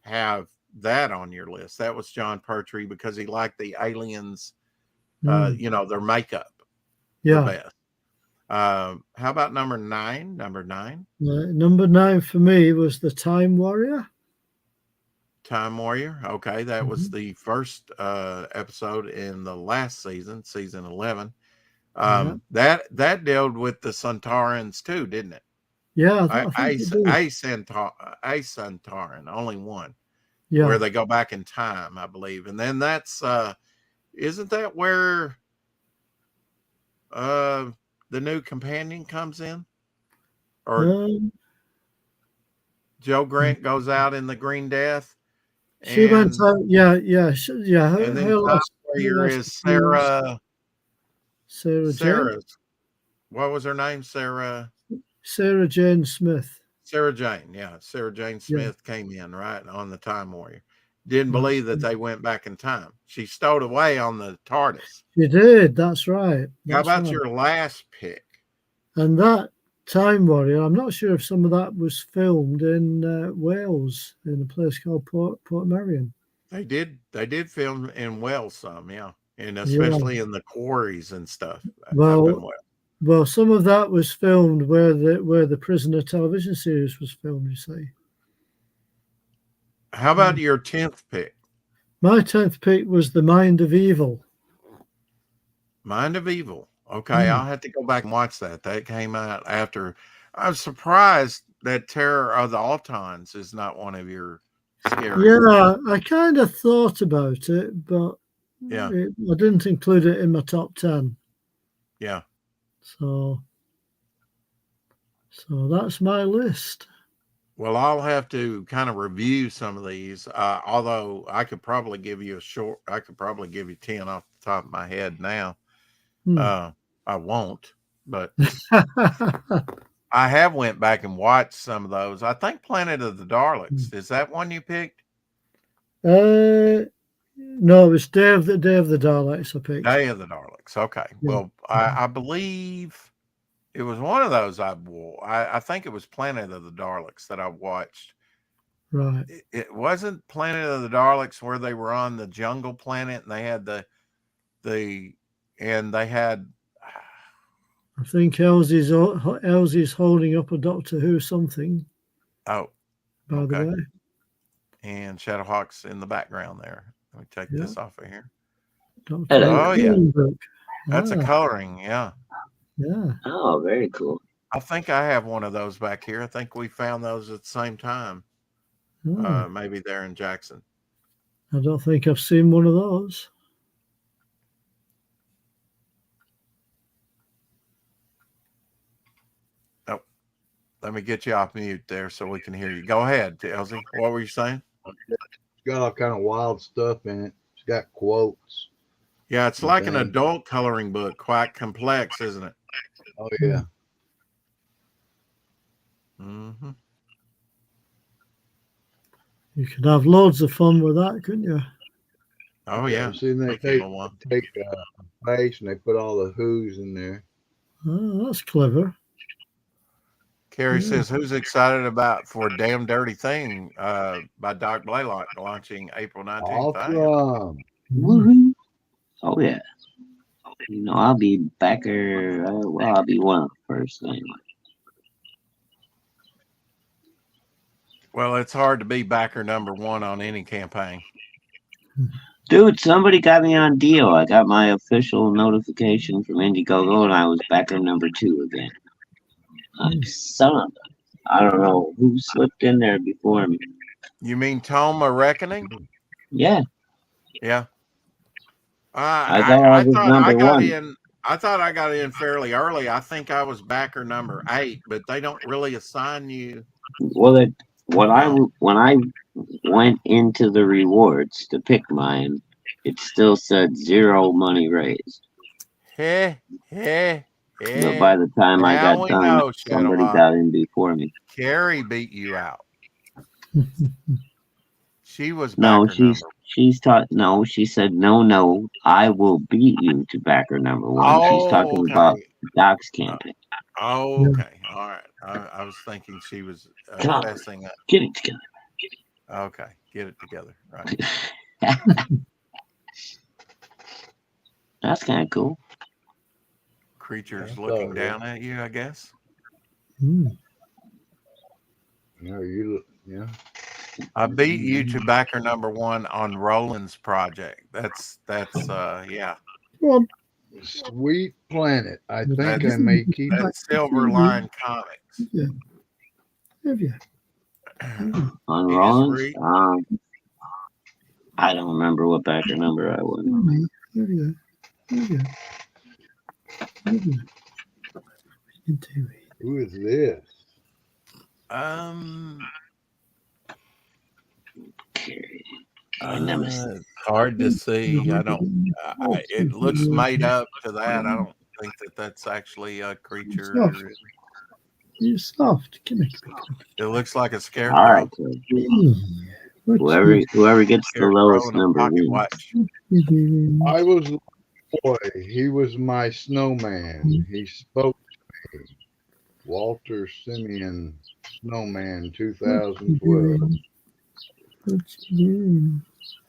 have that on your list. That was John Pertwee because he liked the aliens, their makeup the best. How about number 9? Number 9? Number 9 for me was The Time Warrior. Time Warrior. Okay, that was the first episode in the last season, season 11. That dealt with the Centaurans too, didn't it? Yeah, a Centauran, only one. Yeah, where they go back in time, I believe, and then that's isn't that where the new companion comes in, or Joe Grant goes out in the Green Death? She went out. Yeah. And then Time Warrior is Sarah. What was her name? Sarah Jane Smith. Sarah Jane. Yeah. Sarah Jane Smith came in, right, on the Time Warrior. Didn't believe that they went back in time. She stowed away on the TARDIS. She did. That's right. How about your last pick? And that Time Warrior, I'm not sure if some of that was filmed in Wales, in a place called Portmeirion. They did film in Wales some, yeah. And especially in the quarries and stuff. Well, some of that was filmed where the Prisoner television series was filmed, you see. How about your 10th pick? My 10th pick was The Mind of Evil. Mind of Evil. Okay, I'll have to go back and watch that. That came out after. I'm surprised that Terror of the Autons is not one of your scary. Yeah, I kind of thought about it, but I didn't include it in my top 10. Yeah. So that's my list. Well, I'll have to kind of review some of these. Although I could probably give you 10 off the top of my head now. I won't, but I have went back and watched some of those. I think Planet of the Daleks. Is that one you picked? No, it was Day of the Daleks I picked. Day of the Daleks. Okay. Yeah. Well, I believe it was one of those I think it was Planet of the Daleks that I watched. Right. It wasn't Planet of the Daleks where they were on the jungle planet and they had they had I think Elsie's holding up a Doctor Who something, oh by the okay. way. And Shadowhawk's in the background there. Let me take Yeah. this off of here. Doctor Hello. Who Oh, yeah. coloring book. That's a coloring, yeah. Yeah. Oh, very cool. I think I have one of those back here. I think we found those at the same time. Oh, Maybe they're in Jackson. I don't think I've seen one of those. Let me get you off mute there so we can hear you. Go ahead, Elsie. What were you saying? It's got all kind of wild stuff in it. It's got quotes. Yeah, it's like an Okay. adult coloring book, quite complex, isn't it? Oh yeah. Mm-hmm. You could have loads of fun with that, couldn't you? Oh yeah. See, they Make take him a one. a page and they put all the who's in there. Oh, that's clever. Carrie Yeah. says, "Who's excited about for Damn Dirty Thing by Doc Blaylock launching April 19th?" Awesome. Woohoo! Oh yeah. You know, I'll be backer. Well, I'll be one of the first anyway. Well, it's hard to be backer number one on any campaign. Dude, somebody got me on deal. I got my official notification from Indiegogo, and I was backer number 2 again. Son of a, I don't know who slipped in there before me. You mean Toma Reckoning? Yeah, Yeah. I thought I was I number got 1. in. I thought I got in fairly early. I think I was backer number 8, but they don't really assign you. Well, when I went into the rewards to pick mine, it still said 0 money raised. Hey. But by the time I Now got we done, know, somebody Shadowhawk. got in before me. Carrie beat you out. She was No, backer number. she said no, I will beat you to backer number 1. She's talking about Doc's campaign. Oh, okay. All right. I was thinking she was fessing up. Get it together. Okay. Get it together. Right. That's kind of cool. Creatures I looking thought, down at you, I guess. Mm. No, yeah. I beat you to backer number 1 on Roland's project. That's yeah. Well, Sweet Planet. I think That's- I may keep That's Silver Line Comics. yeah. Have you? On He just Rollins, read- I don't remember what backer number I was. Have you? Have you? Have you? Into it. Who is this? My nemesis. It's hard to see. I don't. It looks made up to that. I don't think that that's actually a creature. Soft. You're soft. Come here. It looks like a scarecrow. All right, so What's whoever gets the Scarecrow lowest in a number pocket wins. watch. it? I was a boy. He was my snowman. He spoke to me. Walter Simeon, Snowman, 2012. What's doing?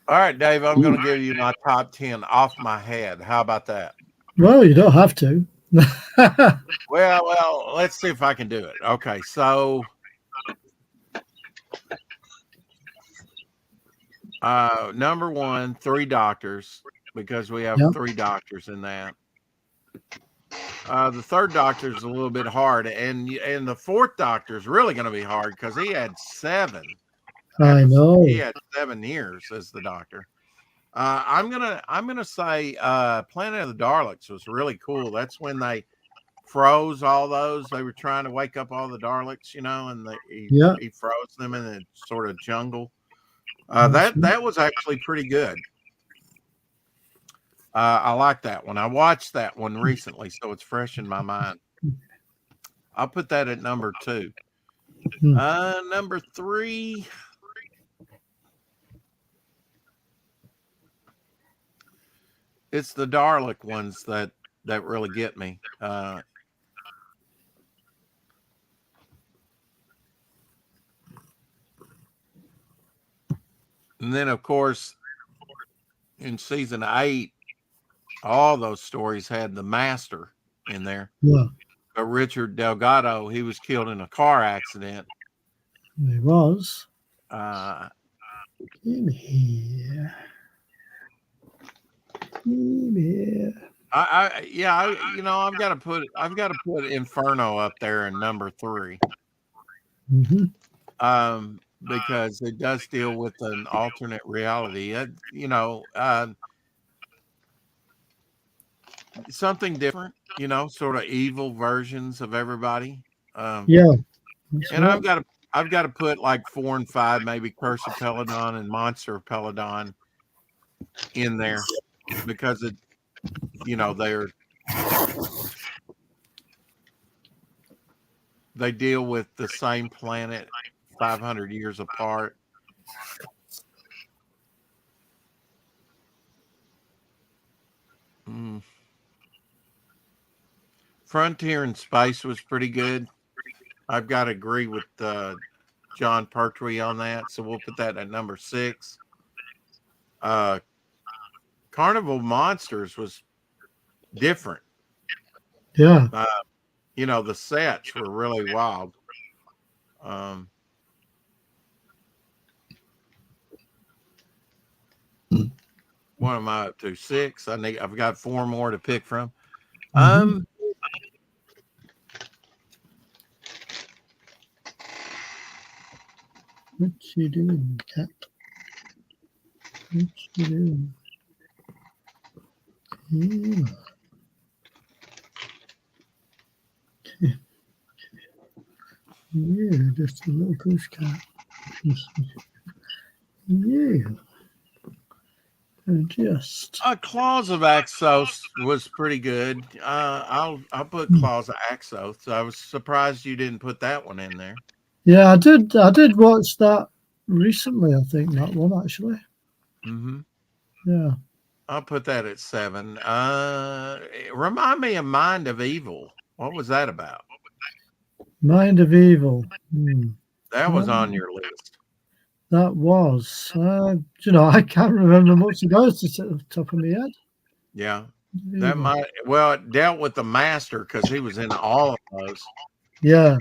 All right, Dave. I'm going to give you my top 10 off my head. How about that? Well, you don't have to. Well. Let's see if I can do it. Okay, so number 1, 3 doctors, because we have Yep. 3 doctors in that. The third doctor is a little bit hard, and the fourth doctor is really going to be hard because he had 7. I know. He had 7 years as the doctor. I'm gonna say Planet of the Daleks was really cool. That's when they froze all those. They were trying to wake up all the Daleks, and he froze them in a sort of jungle. That was actually pretty good. I like that one. I watched that one recently, so it's fresh in my mind. I'll put that at number 2. Number 3. it's the Dalek ones that really get me. And then, of course, in season 8, all those stories had the Master in there. Yeah, But Richard Delgado, he was killed in a car accident. he was. Uh, In here. In here. I've got to put Inferno up there in number 3. Mm-hmm. Because it does deal with an alternate reality. Something different, sort of evil versions of everybody. Yeah. And I've got to put like 4 and 5, maybe Curse of Peladon and Monster of Peladon in there because they deal with the same planet 500 years apart. Frontier in Space was pretty good. I've got to agree with John Pertwee on that, so we'll put that at number 6. Carnival Monsters was different. Yeah. The sets were really wild. What am I up to? 6. I've got 4 more to pick from. Mhm. What you doing, cat? What you doing? Yeah. Yeah, just a little push cat. Yeah. And just Claws of Axos was pretty good. I'll put Claws of Axos. I was surprised you didn't put that one in there. yeah, I did watch that recently, I think, that one actually. Mm-hmm. Yeah. I'll put that at 7. Remind me of Mind of Evil. What was that about? Mind of Evil. That was on your list. That was. I can't remember much about it at the top of my head. Yeah. It dealt with the Master because he was in all of those. Yeah.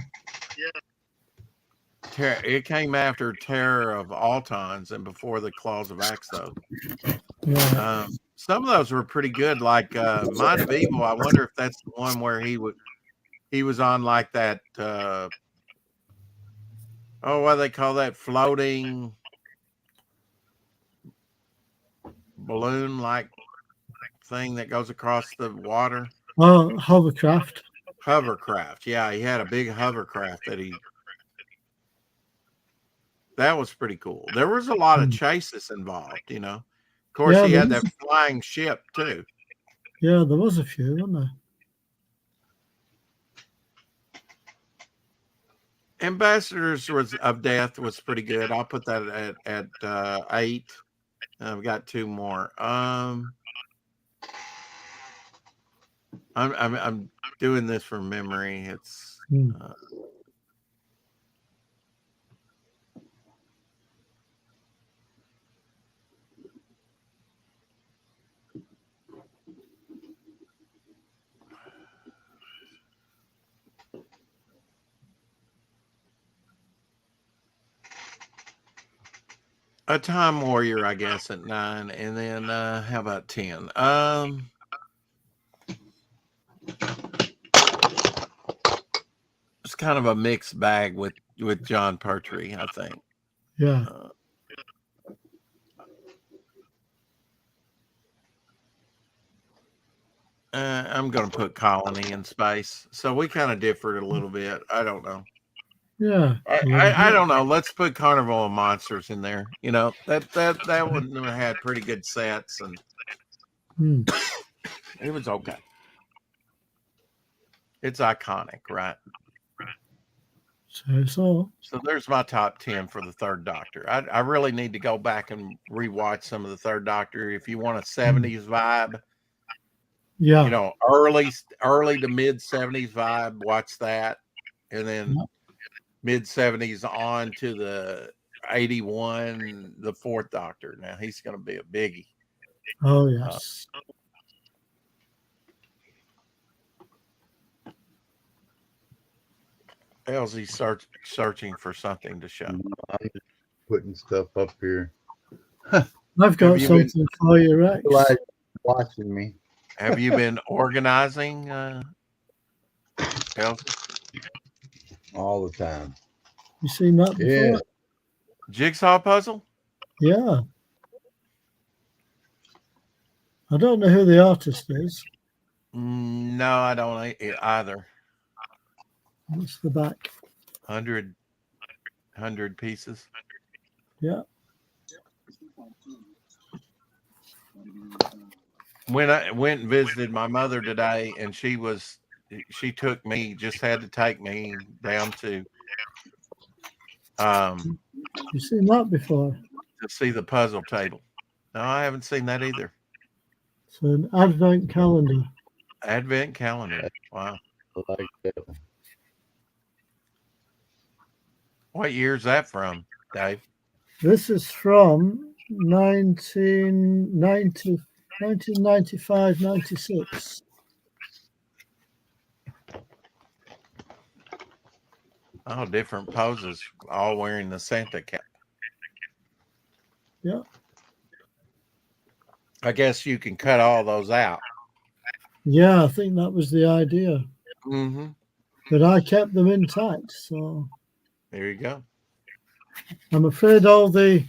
It came after Terror of Autons and before the Claws of Axos. Yeah. Some of those were pretty good, like Mind of Evil. I wonder if that's the one where he was on like that. What do they call that? Floating balloon like thing that goes across the water. Oh, hovercraft. Hovercraft. Yeah, he had a big hovercraft that was pretty cool. There was a lot of chases involved, Of course, he had that flying ship too. Yeah, there was a few, wasn't there? Ambassadors of Death was pretty good. I'll put that at 8. I've got 2 more. I'm doing this from memory. It's a Time Warrior, I guess, at 9, and then how about 10? It's kind of a mixed bag with John Pertwee, I think. Yeah. I'm going to put Colony in Space, so we kind of differed a little bit. I don't know. Yeah. I don't know. Let's put Carnival of Monsters in there. That one had pretty good sets, and it was okay. It's iconic, right? So there's my top 10 for the Third Doctor. I really need to go back and rewatch some of the Third Doctor. If you want a 70s vibe, Yeah. You know, early to mid 70s vibe. Watch that, and then Yeah. mid 70s on to the 81, the Fourth Doctor. Now he's going to be a biggie. Oh yes. Hell's he searching for something to show? I'm just putting stuff up here. I've got you something for you, Rex. Like watching me. Have you been organizing, Kelsey? All the time. You seen that before? Yeah. Jigsaw puzzle? Yeah. I don't know who the artist is. No, I don't either. What's the back? 100 pieces. Yeah. When I went and visited my mother today, and she took me, just had to take me down to You seen that before? to see the puzzle table. No, I haven't seen that either. It's an advent calendar. Advent calendar. Wow. I like that. What year is that from, Dave? This is from 1995, 96. Oh, different poses, all wearing the Santa cap. Yeah. I guess you can cut all those out. Yeah, I think that was the idea. Mm-hmm. But I kept them intact, so There you go. I'm afraid all the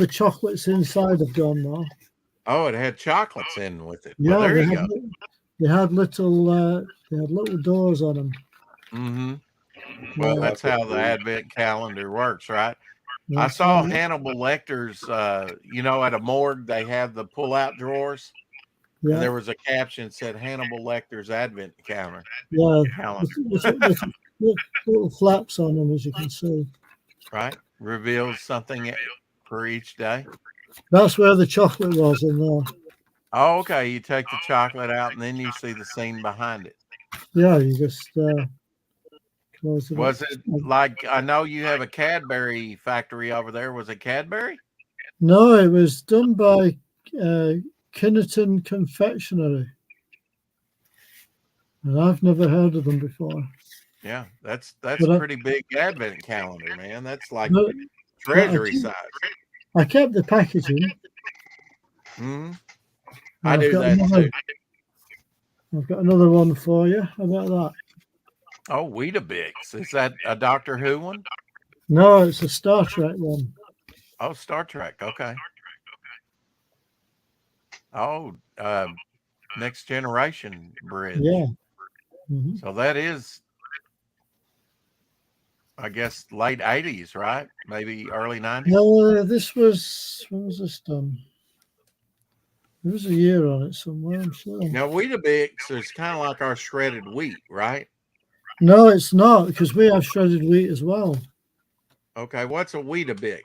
chocolates inside have gone now. Oh, it had chocolates in with it. Yeah, Well, there they you had, go. they had little doors on them. Mm-hmm. Well, Yeah. that's how the Advent calendar works, right? I That's saw right. Hannibal Lecter's, at a morgue, they have the pull-out drawers, and Yeah, there was a caption that said Hannibal Lecter's Advent calendar. yeah. Calendar, Little flaps on them, as you can see. right? Reveals something for each day. That's where the chocolate was in there. Oh, okay. You take the chocolate out, and then you see the scene behind it. Yeah, you just close it up. Was it like, I know you have a Cadbury factory over there. Was it Cadbury? No, it was done by Kinnerton Confectionery. And I've never heard of them before. Yeah, that's a But pretty big Advent calendar, man. That's like But treasury keep- size. I kept the packaging. Hmm. and I I've do got that another- too. I've got another one for you. How about that? Oh, Weetabix. Is that a Doctor Who one? No, it's a Star Trek one. Oh, Star Trek. Okay. Oh, Next Generation bridge. Yeah. Mhm. So that is, I guess, late 80s, right? Maybe early 90s. No, this was, when was this done? There was a year on it somewhere, I'm sure. Now, Weetabix is kind of like our shredded wheat, right? No, it's not, because we have shredded wheat as well. Okay. What's a Weetabix?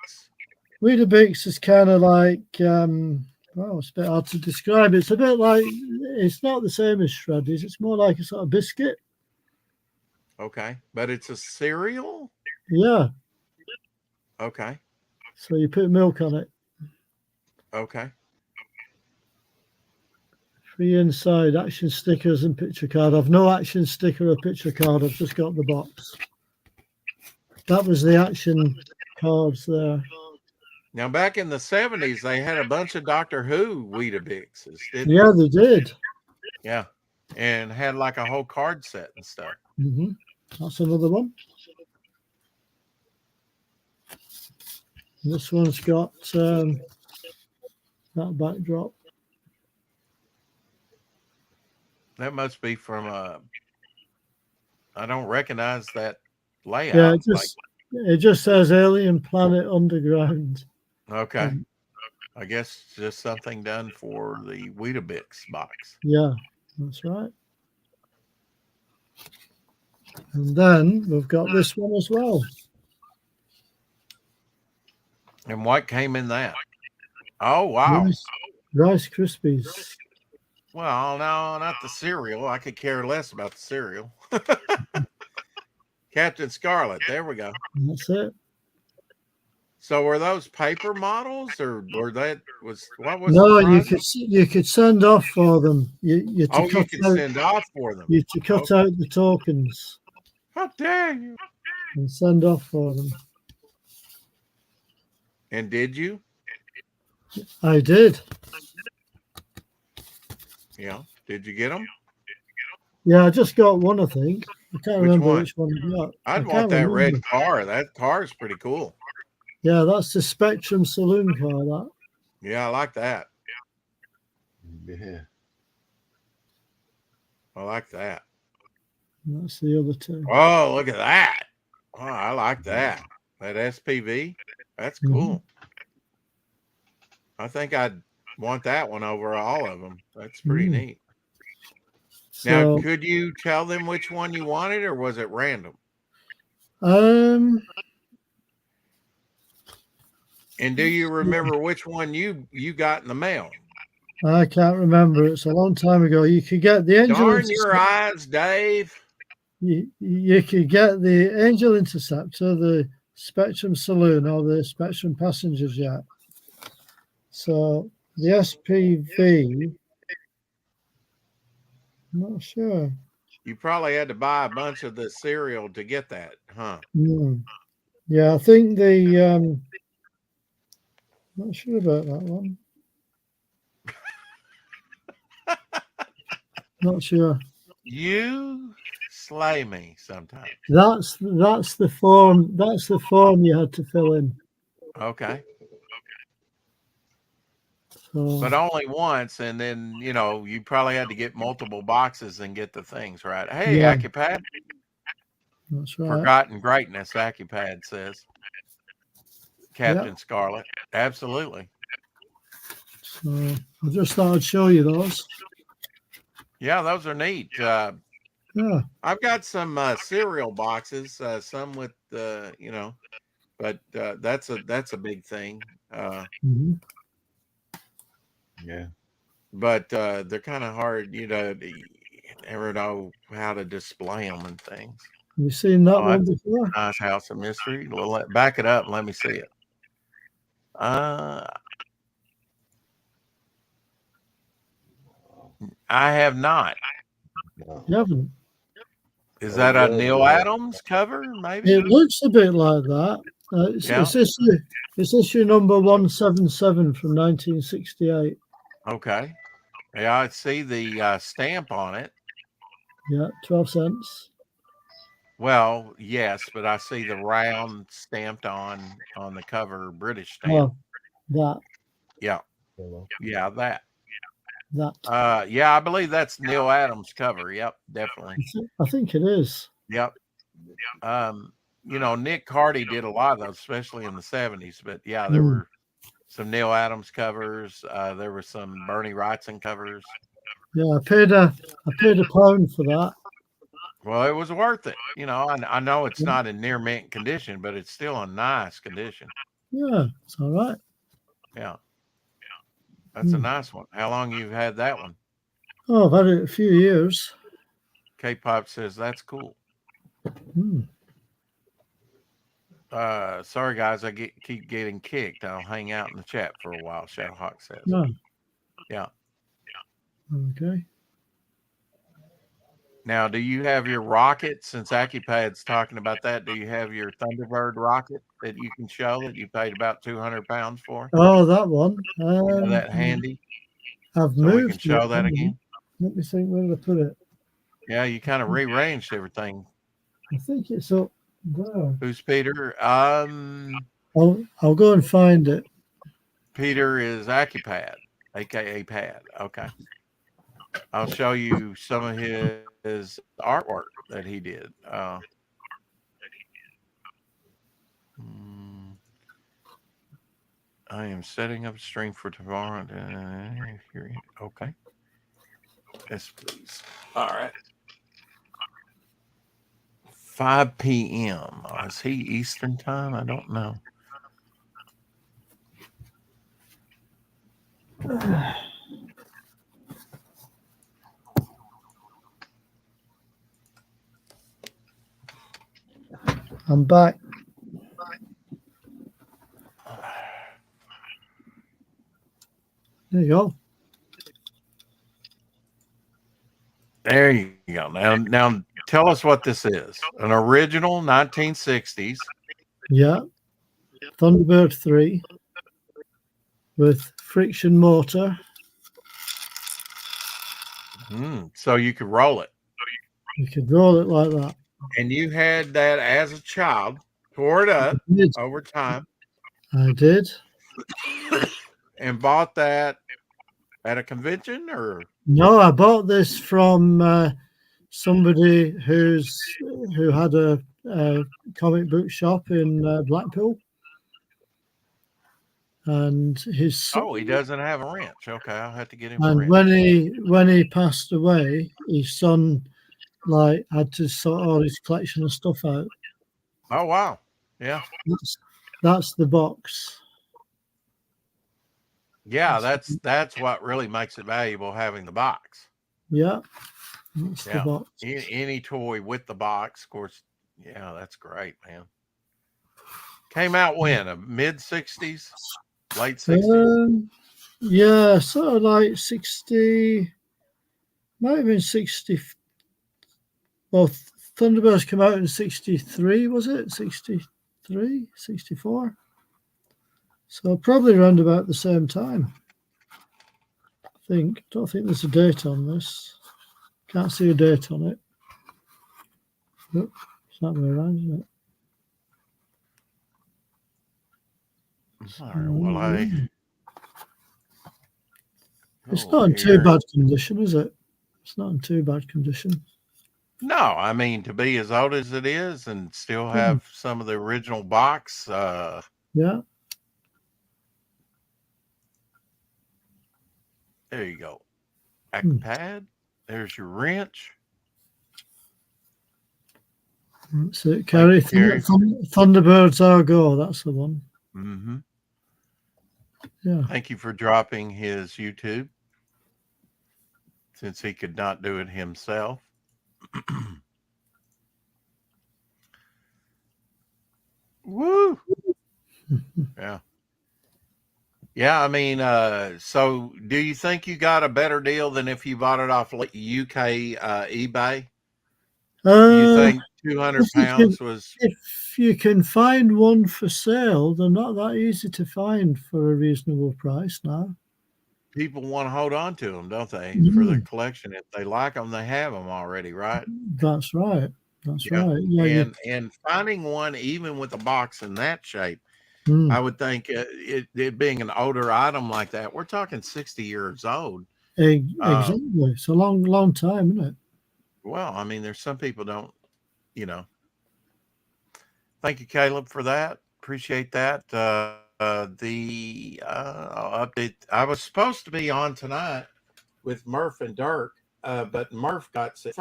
Weetabix is kind of like, it's a bit hard to describe. It's a bit like, it's not the same as Shreddies. It's more like a sort of biscuit. Okay. But it's a cereal? Yeah. Okay. So you put milk on it. Okay. Free inside, action stickers and picture card. I've no action sticker or picture card. I've just got the box. That was the action cards there. Now, back in the 70s, they had a bunch of Doctor Who Weetabixes, didn't Yeah, they did. they? Yeah. And had like a whole card set and stuff. Hmm. That's another one. And this one's got that backdrop. That must be from I don't recognize that layout. Yeah, it just says Alien Planet Underground. Okay. I guess it's just something done for the Weetabix box. Yeah, that's right. And then we've got this one as well. And what came in that? Oh, wow. Rice Krispies. Well, no, not the cereal. I could care less about the cereal. Captain Scarlet. There we go. That's it. So were those paper models, or were what was No, the price? you could send off for them. You to Oh, you cut could out send off for them. you to cut Okay. out the tokens How dare you? and send off for them. And did you? I did. Yeah. Did you get them? Yeah, I just got one. I think I can't Which remember one? which one I got. I I'd want can't that remember. red car. That car is pretty cool. Yeah, that's the Spectrum saloon car. That. Yeah, I like that. Yeah. I like that. And that's the other two. Oh, look at that. Oh, I like that. That SPV. That's Mhm. cool. I think I'd want that one over all of them. That's pretty Mm. neat. Now, So, could you tell them which one you wanted, or was it random? And do you remember which one you got in the mail? I can't remember. It's a long time ago. You could get the Angel Darn your Interceptor. eyes, Dave. You could get the Angel Interceptor, the Spectrum Saloon, or the Spectrum Passenger Jet. So the SPV, I'm not sure. You probably had to buy a bunch of the cereal to get that, huh? Mm. Yeah, I think the not sure about that one. Not sure. You slay me sometimes. That's the form. That's the form you had to fill in. Okay. So But only once, and then you probably had to get multiple boxes and get the things right. Hey, Yeah. AccuPad. that's right. Forgotten greatness, AccuPad says. Captain Scarlet. Absolutely. So I just thought I'd show you those. Yeah, those are neat. Yeah. I've got some cereal boxes, some with but that's a big thing. Mhm. Yeah. But they're kind of hard, you never know how to display them and things. You seen that Oh, one before? Nice House of Mystery. Back it up and let me see it. I have not. No. You haven't. Is Oh, that a yeah, Neil yeah. Adams cover? Maybe. It looks a bit like that. Yeah. It's issue number 177 from 1968. Okay. Yeah, I see the stamp on it. Yeah, 12 cents. Well, yes, but I see the round stamped on the cover, British stamp. Oh, that. Yeah, Hello. yeah, that. That. Yeah, I believe that's Neil Adams' cover. Yep, definitely. I think it is. Yep. Nick Carty did a lot of those, especially in the 70s. But yeah, there were some Neil Adams covers. There were some Bernie Wrightson covers. Yeah, I paid a pound for that. Well, it was worth it. I know it's not in near mint condition, but it's still in nice condition. Yeah, it's all right. Yeah. That's a nice one. How long you've had that one? Oh, I've had it a few years. K-Pop says that's cool. Sorry guys, I keep getting kicked. I'll hang out in the chat for a while, Shadowhawk says. No. Yeah. Okay. Now, do you have your rocket? Since AccuPad's talking about that, do you have your Thunderbird rocket that you can show that you paid about 200 pounds for? Oh, that one. That handy? I've So moved. we can show that again? Let me think where did I put it. Yeah, you kind of rearranged everything. I think it's up there. Who's Peter? I'll go and find it. Peter is AccuPad, aka Pad. Okay. I'll show you some of his artwork that he did. I am setting up a stream for tomorrow. Okay. Yes, please. All right. 5 p.m. Is he Eastern time? I don't know. I'm back. There you go. There you go. Now tell us what this is. An original 1960s. Yeah. Thunderbird 3 with friction motor. So you could roll it. You could roll it like that. And you had that as a child, tore it up I did. over time, I did. and bought that at a convention, or No, I bought this from somebody who had a comic book shop in Blackpool, and his he doesn't have a wrench. Okay, I'll have to get him a and wrench. when he passed away, his son had to sort all his collection of stuff out. Oh wow, yeah, That's the box. yeah. That's what really makes it valuable, having the box. Yeah, that's the Yeah, box. any toy with the box, of course. Yeah, that's great, man. Came out when? Mid 60s, late 60s. Yeah, sort of like 60, might have been 60. Well, Thunderbirds came out in 63, was it? 63, 64? So probably around about the same time. Don't think there's a date on this. Can't see a date on it. Nope, it's that way around, isn't it? All right, well, It's not in too bad condition, is it? It's not in too bad condition. No, I mean, to be as old as it is and still have some of the original box. Yeah. There you go. Act pad. There's your wrench. That's it. Carrie. Thunderbirds Are Go. That's the one. Mm-hmm. Yeah. Thank you for dropping his YouTube, since he could not do it himself. Woo! Yeah. Yeah, I mean, so do you think you got a better deal than if you bought it off UK eBay? You think 200 pounds was... If you can find one for sale, they're not that easy to find for a reasonable price now. People want to hold on to them, don't they, for their collection? If they like them, they have them already, right? That's right. That's right. Yeah, and finding one even with a box in that shape, I would think it being an older item like that, we're talking 60 years old. Exactly. It's a long time, isn't it? Well, I mean, there's some people don't, Thank you, Caleb, for that. Appreciate that. I'll update. I was supposed to be on tonight with Murph and Dirk, but Murph got sick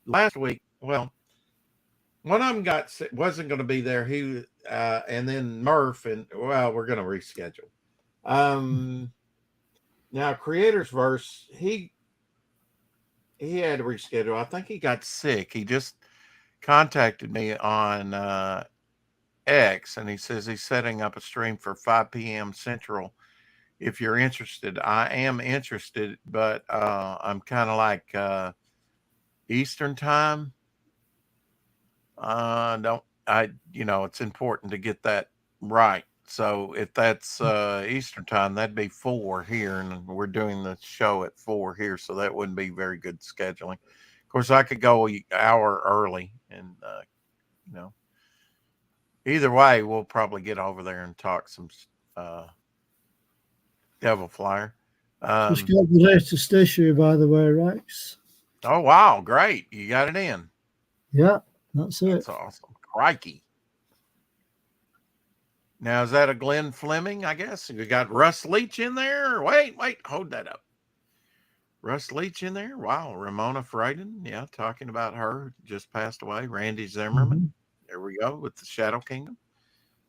last week. Well, one of them got sick, wasn't going to be there. And then Murph, and we're going to reschedule. Now Creator's Verse, he had to reschedule. I think he got sick. He just contacted me on X, and he says he's setting up a stream for 5 p.m. Central. If you're interested, I am interested, but I'm kind of like Eastern time. It's important to get that right. So if that's Eastern time, that'd be 4 here, and we're doing the show at 4 here, so that wouldn't be very good scheduling. Of course, I could go an hour early, and either way, we'll probably get over there and talk some Devil Flyer. Just got the latest issue, by the way, Rex. Oh wow, great! You got it in. Yeah, that's it. That's awesome. Crikey. Now, is that a Glenn Fleming, I guess? We got Russ Leach in there. Wait, hold that up. Russ Leach in there. Wow. Ramona Fradon. Yeah, talking about her. Just passed away. Randy Zimmerman. There we go with the Shadow Kingdom.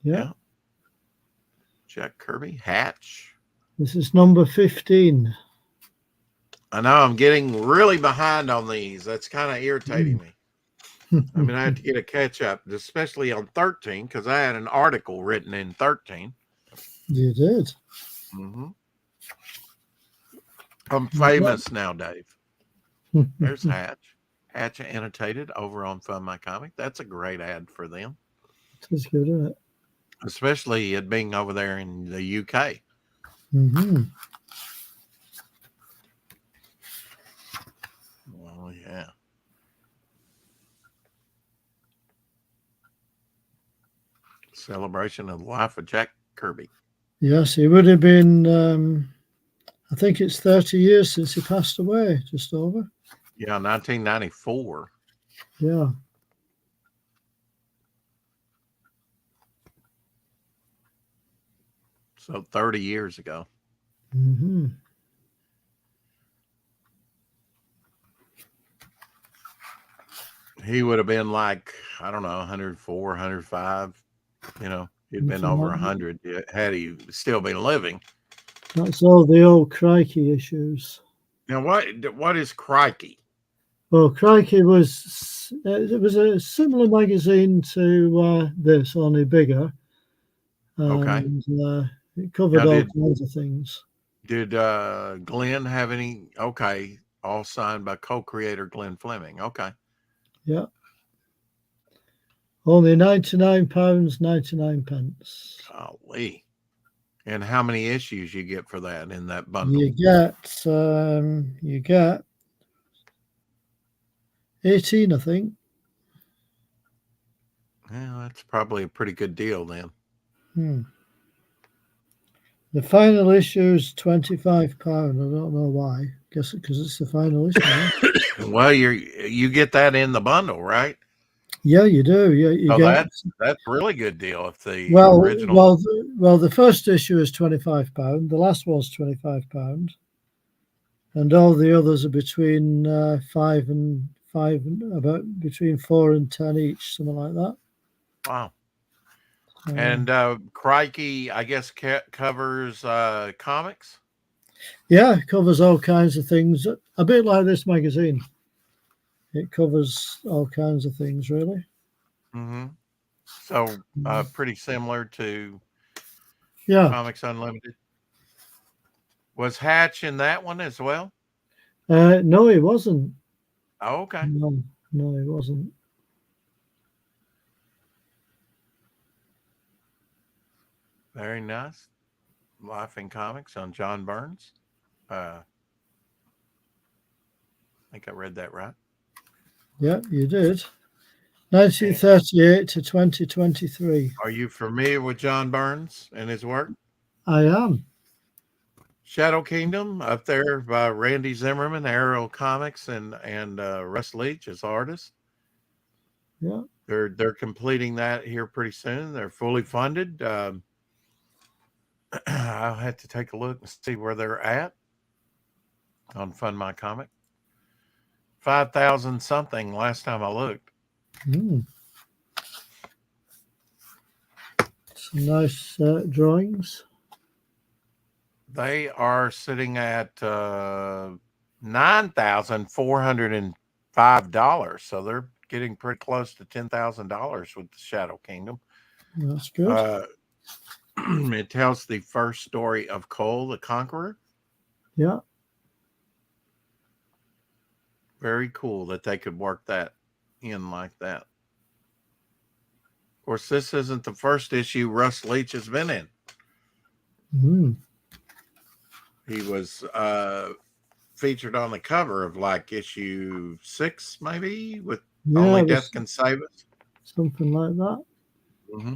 Yeah. Jack Kirby. Hatch. This is number 15. I know I'm getting really behind on these. That's kind of irritating me. I mean, I had to get a catch up, especially on 13, because I had an article written in 13. You did. Mm-hmm. I'm famous now, Dave. There's Hatch. Hatch Annotated over on Fun My Comic. That's a great ad for them, It's good, isn't it? especially it being over there in the UK. Mm-hmm. Well, yeah. Celebration of the life of Jack Kirby. Yes, it would have been. I think it's 30 years since he passed away. Just over. Yeah, 1994. Yeah. So 30 years ago. Mm-hmm. He would have been like, I don't know, 104, 105. You know, he'd been Something over like that. 100 had he still been living. That's all the old Crikey issues. Now, what is Crikey? Well, Crikey was it was a similar magazine to this, only bigger. Okay. And it covered Now, all kinds of things. did Glenn have any? Okay, all signed by co-creator Glenn Fleming. Okay. Yeah. Only £99, 99 pence. Golly. And how many issues you get for that in that bundle? You get 18, I think. Yeah, that's probably a pretty good deal then. The final issue is £25. I don't know why. Guess because it's the final issue. Well, you get that in the bundle, right? Yeah, you do. Yeah, you So get. that's a really good deal if the Well, original. well, the first issue is £25. The last one's £25, and all the others are between five and about between 4 and 10 each, something like that. Wow. And Crikey, I guess, covers comics. Yeah, it covers all kinds of things. A bit like this magazine. It covers all kinds of things, really. Mm-hmm. So pretty similar to Comics Unlimited. Was Hatch in that one as well? No, he wasn't. Oh, okay. No, he wasn't. Very nice. Life in Comics on John Burns. I think I read that right. Yeah, you did. 1938 to 2023. Are you familiar with John Burns and his work? I am. Shadow Kingdom up there by Randy Zimmerman, Arrow Comics, and Russ Leach as artists. Yeah. They're completing that here pretty soon. They're fully funded. I'll have to take a look and see where they're at on Fund My Comic. 5,000 something last time I looked. Some nice drawings. They are sitting at $9,405. So they're getting pretty close to $10,000 with the Shadow Kingdom. That's good. It tells the first story of Cole the Conqueror. Yeah. Very cool that they could work that in like that. Of course, this isn't the first issue Russ Leach has been in. He was featured on the cover of like issue 6, maybe, with Only Death Can Save Us. Something like that. Mm-hmm.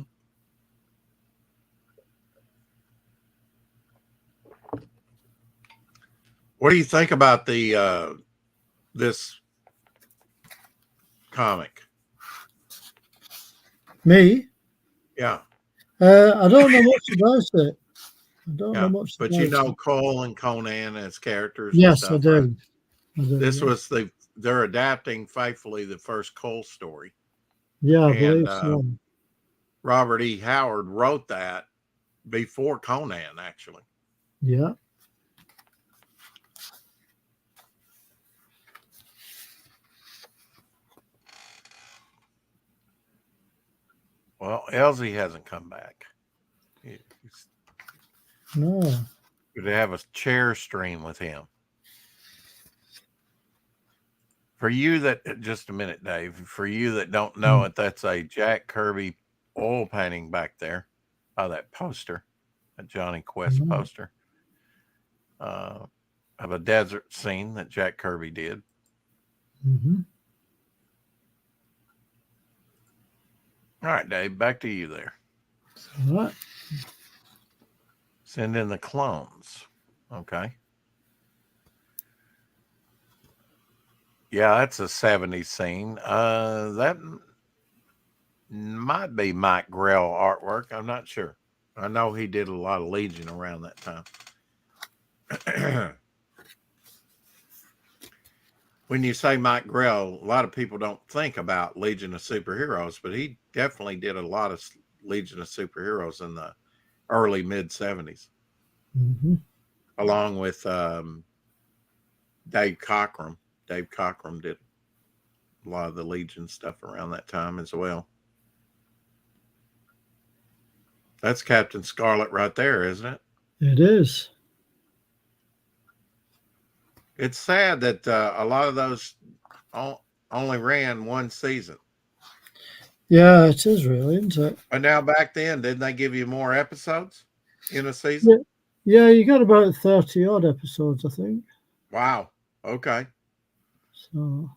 What do you think about the this comic? Me? Yeah. I don't know much about it. I don't know much but about you know it. Cole and Conan as characters. Yes, and stuff, I do. right? I do. This was they're adapting faithfully the first Cole story. Yeah, I believe so. Robert E. Howard wrote that before Conan, actually. Yeah. Well, Elsie hasn't come back. He's No. going to have a chair stream with him. For you that, just a minute, Dave, for you that don't know it, that's a Jack Kirby oil painting back there. Oh, that poster, a Johnny Quest poster of a desert scene that Jack Kirby did. Mm-hmm. All right, Dave, back to you there. All right. Send in the clones. Okay. Yeah, that's a 70s scene. That might be Mike Grell artwork. I'm not sure. I know he did a lot of Legion around that time. When you say Mike Grell, a lot of people don't think about Legion of Superheroes, but he definitely did a lot of Legion of Superheroes in the early mid 70s, Mm-hmm. along with Dave Cockrum. Dave Cockrum did a lot of the Legion stuff around that time as well. That's Captain Scarlet right there, isn't it? It is. It's sad that a lot of those only ran one season. Yeah, it is really, isn't it? But now back then, didn't they give you more episodes in a season? Yeah, you got about 30 odd episodes, I think. Wow. Okay. So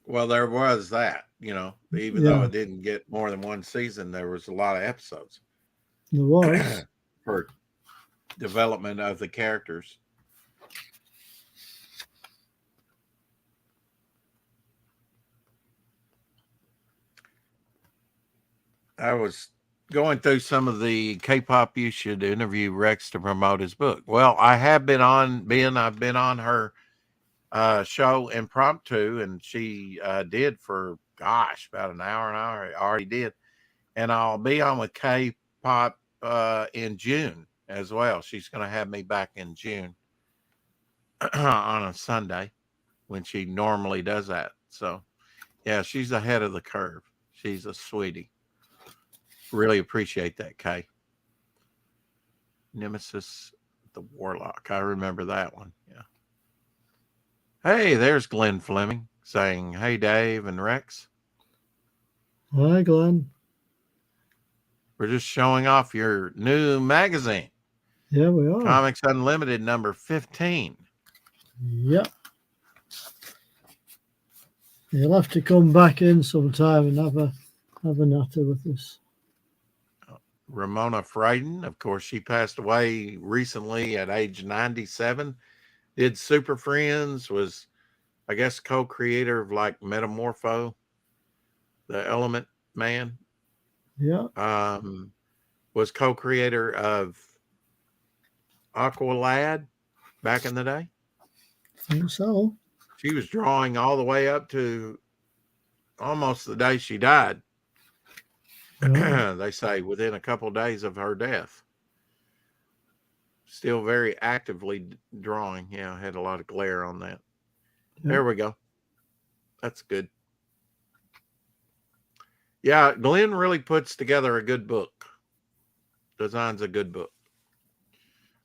Well, there was that, even though it didn't get more than one season, there was a lot of episodes there was. for development of the characters. I was going through some of the K-pop You Should Interview Rex to promote his book. Well, I have been on I've been on her show Impromptu, and she did for about an hour. I already did, and I'll be on with K-pop in June as well. She's going to have me back in June on a Sunday when she normally does that. So yeah, she's ahead of the curve. She's a sweetie. Really appreciate that, Kay. Nemesis the Warlock. I remember that one. Yeah. Hey, there's Glenn Fleming saying, "Hey, Dave and Rex. Hi, Glenn. We're just showing off your new magazine, Yeah, we are. Comics Unlimited number 15. Yep. You'll have to come back in sometime and have a natter with us." Ramona Freyden, of course, she passed away recently at age 97. Did Super Friends, was, I guess, co-creator of like Metamorpho, the Element Man. Yeah. Was co-creator of Aqualad back in the day. I think so. She was drawing all the way up to almost the day she died. Yeah. They say within a couple of days of her death. Still very actively drawing. Yeah, had a lot of glare on that. Yeah. There we go. That's good. Yeah, Glenn really puts together a good book. Designs a good book.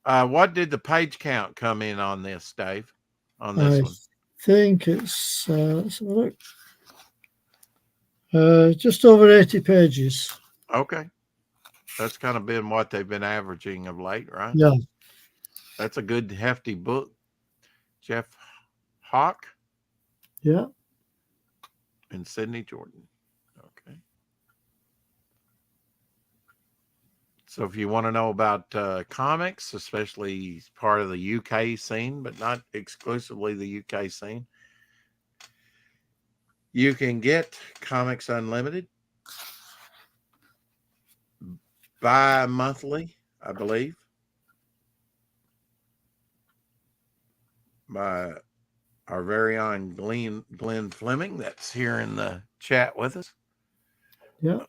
What did the page count come in on this, Dave? On this one? I think it's let's have a look. Just over 80 pages. Okay. That's kind of been what they've been averaging of late, right? Yeah. That's a good hefty book. Jeff Hawk Yeah. and Sydney Jordan. Okay. So if you want to know about comics, especially part of the UK scene, but not exclusively the UK scene, you can get Comics Unlimited bi-monthly, I believe, by our very own Glenn Fleming that's here in the chat with us. Yeah.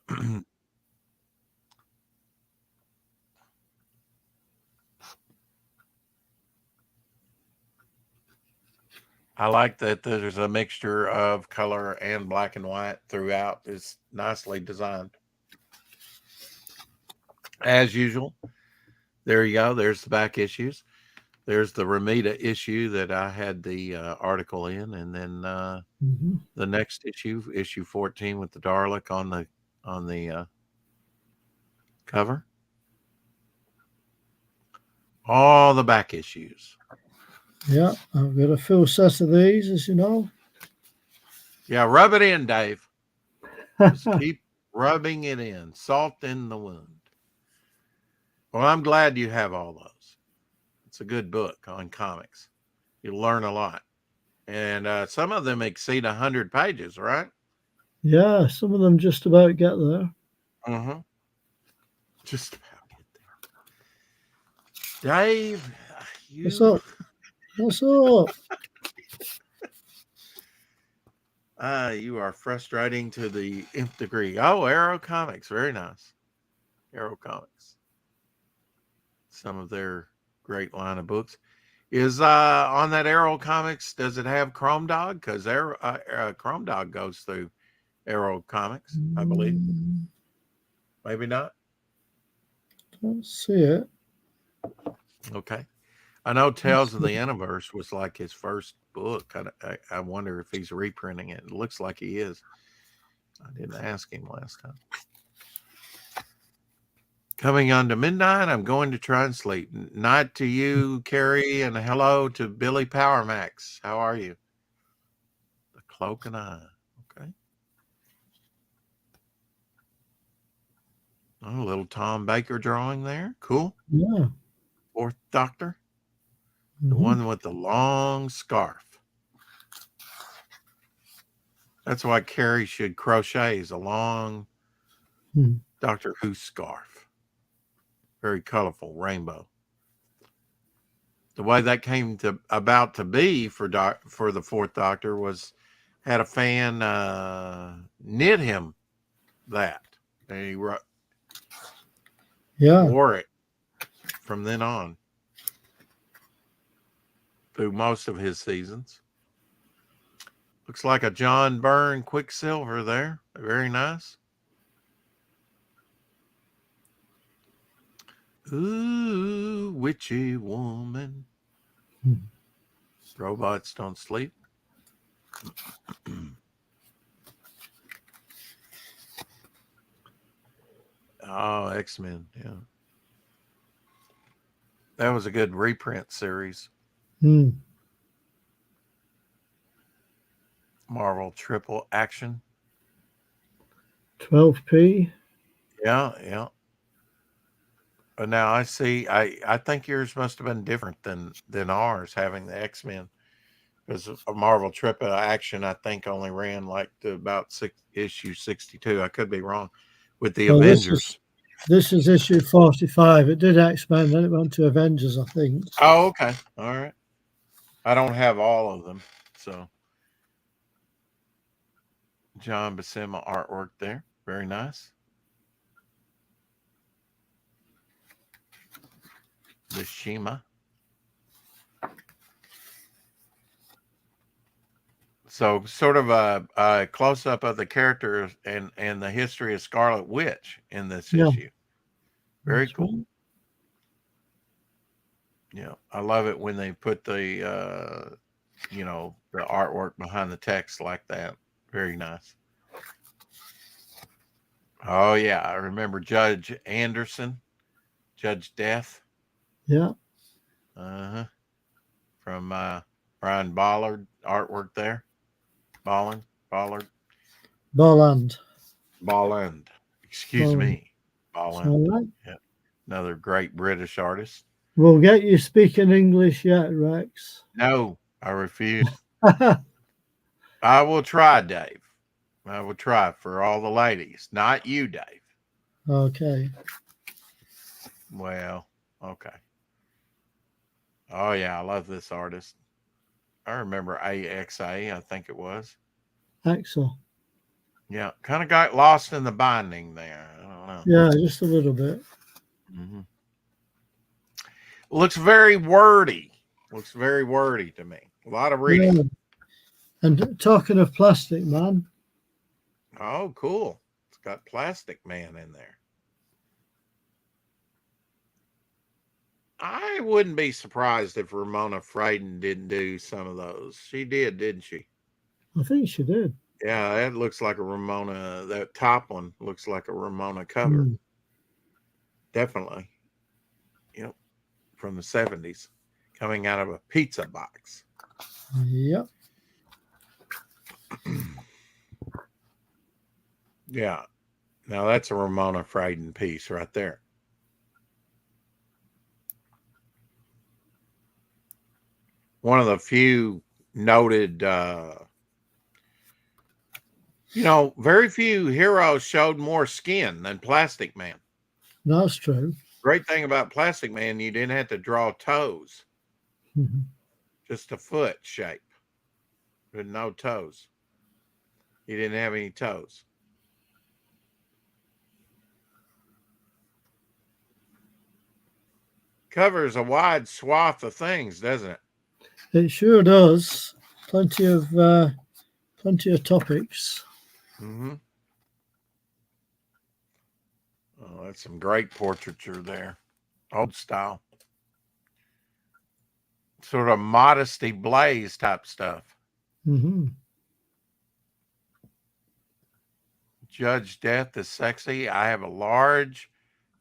I like that there's a mixture of color and black and white throughout. It's nicely designed. As usual, there you go. There's the back issues. There's the Ramita issue that I had the article in, and then Mhm. the next issue, issue 14, with the Dalek on the cover. All the back issues. Yeah, I've got a full set of these, as you know. Yeah, rub it in, Dave. Just keep rubbing it in. Salt in the wound. Well, I'm glad you have all those. It's a good book on comics. You'll learn a lot. And some of them exceed 100 pages, right? Yeah, some of them just about get there. Mm-hmm. Just about get there. Dave, What's up? What's up? You are frustrating to the nth degree. Oh, Arrow Comics. Very nice. Arrow Comics. Some of their great line of books. Is on that Arrow Comics, does it have Chrome Dog? Because Chrome Dog goes through Arrow Comics, I believe. Maybe not. Don't see it. Okay. I know Tales of the Universe was like his first book. I wonder if he's reprinting it. It looks like he is. I didn't ask him last time. Coming on to midnight, I'm going to try and sleep. Night to you, Carrie, and hello to Billy Power Max. How are you? The Cloak and I. Okay. Oh, a little Tom Baker drawing there. Cool. Yeah. Fourth Doctor. The Mhm. one with the long scarf. That's why Carrie should crochet, is a long Doctor Who scarf. Very colorful, rainbow. The way that came about to be for the Fourth Doctor was had a fan knit him that, and he wore it from then on through most of his seasons. Looks like a John Byrne Quicksilver there. Very nice. Ooh, witchy woman. Robots don't sleep. Oh, X-Men, yeah. That was a good reprint series. Marvel Triple Action. 12p. Yeah. But now I see. I think yours must have been different than ours, having the X-Men, because a Marvel Triple Action I think only ran like to about issue 62. I could be wrong with the Avengers. This is issue 45. It did X-Men, then it went to Avengers, I think. Oh, okay. All right. I don't have all of them, so John Buscema artwork there. Very nice. The Shima. So sort of a close-up of the characters and the history of Scarlet Witch in this issue. Very That's cool. right. Yeah, I love it when they put the the artwork behind the text like that. Very nice. Oh yeah, I remember Judge Anderson, Judge Death. Yeah. From Brian Ballard artwork there. Bolland. Excuse me. Bolland. All right. Yeah. Another great British artist. We'll get you speaking English yet, Rex. No, I refuse. I will try, Dave. I will try for all the ladies, not you, Dave. Okay. Well, okay. Oh yeah, I love this artist. I remember AXA, I think it was. Axel. Yeah, kind of got lost in the binding there. I don't know. Yeah, just a little bit. Mm-hmm. Looks very wordy. Looks very wordy to me. A lot of reading. And talking of Plastic Man, Oh, cool. It's got Plastic Man in there. I wouldn't be surprised if Ramona Fradon didn't do some of those. She did, didn't she? I think she did. Yeah, that looks like a Ramona. That top one looks like a Ramona cover. Mm. Definitely. Yep. From the 70s, coming out of a pizza box. Yep. Yeah. Now that's a Ramona Fradon piece right there. One of the few noted, very few heroes showed more skin than Plastic Man. That's true. Great thing about Plastic Man, you didn't have to draw toes, Mhm. just a foot shape with no toes. He didn't have any toes. Covers a wide swath of things, doesn't it? It sure does. Plenty of topics. Mm-hmm. Oh, that's some great portraiture there. Old style. Sort of Modesty Blaze type stuff. Hmm. Judge Death is sexy. I have a large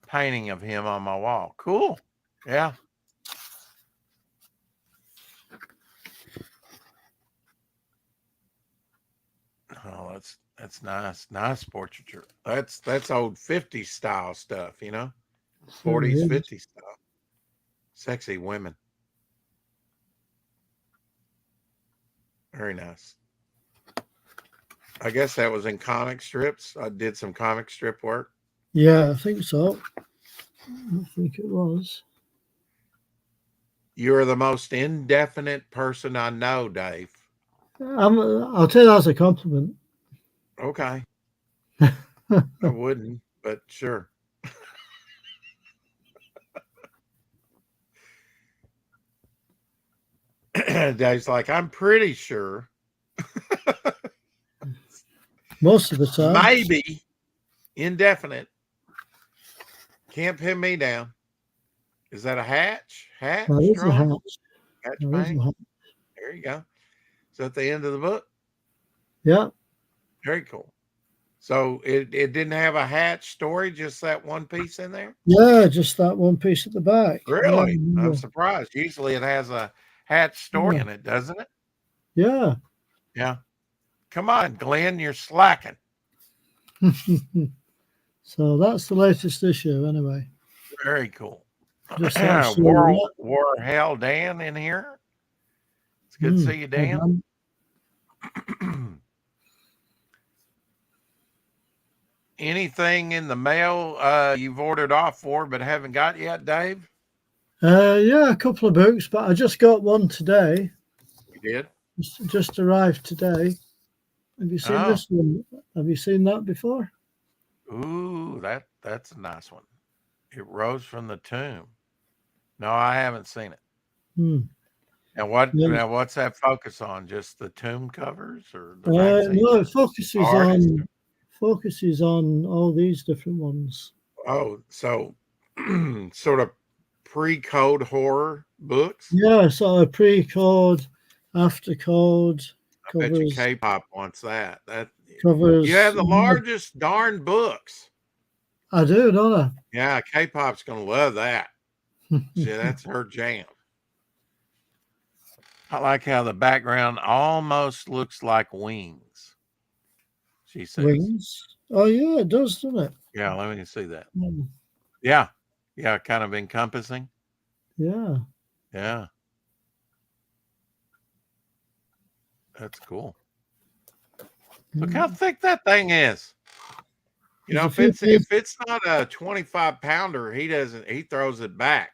painting of him on my wall. Cool. Yeah. Oh, that's nice. Nice portraiture. That's old 50s style stuff, 40s, 50s style. Sexy women. Very nice. I guess that was in comic strips. I did some comic strip work. Yeah, I think so. I think it was. You're the most indefinite person I know, Dave. I'll take that as a compliment. Okay. I wouldn't, but sure. Dave's like, I'm pretty sure. Most of the time. Maybe indefinite. Can't pin me down. Is that a hatch? Hatch? That is a drawing? hatch. Hatch That is paint? a hatch. There you go. Is that the end of the book? Yeah. Very cool. So it didn't have a hatch story, just that one piece in there? Yeah, just that one piece at the back. Really? Yeah. I'm surprised. Usually it has a hatch story in it, doesn't it? Yeah. Yeah. Come on, Glenn, you're slacking. So that's the latest issue, anyway. Very cool. Just actually, War Hell Dan in here. It's good to see you, Dan. Anything in the mail you've ordered off for but haven't got yet, Dave? Yeah, a couple of books, but I just got one today. You did? Just arrived today. Have you seen this one? Have you seen that before? Ooh, that's a nice one. It Rose from the Tomb. No, I haven't seen it. And what's that focus on? Just the tomb covers or the magazine? No, it focuses on all these different ones. Oh, so sort of pre-code horror books? Yeah, so a pre-code, after code. I bet you K-pop wants that. That covers. You have the largest darn books. I do, don't I? Yeah, K-pop's gonna love that. See, that's her jam. I like how the background almost looks like wings. She says. Wings? Oh yeah, it does, doesn't it? Yeah, let me see that. Yeah. Yeah, kind of encompassing. Yeah. Yeah. That's cool. Look how thick that thing is. If it's not a 25 pounder, he throws it back.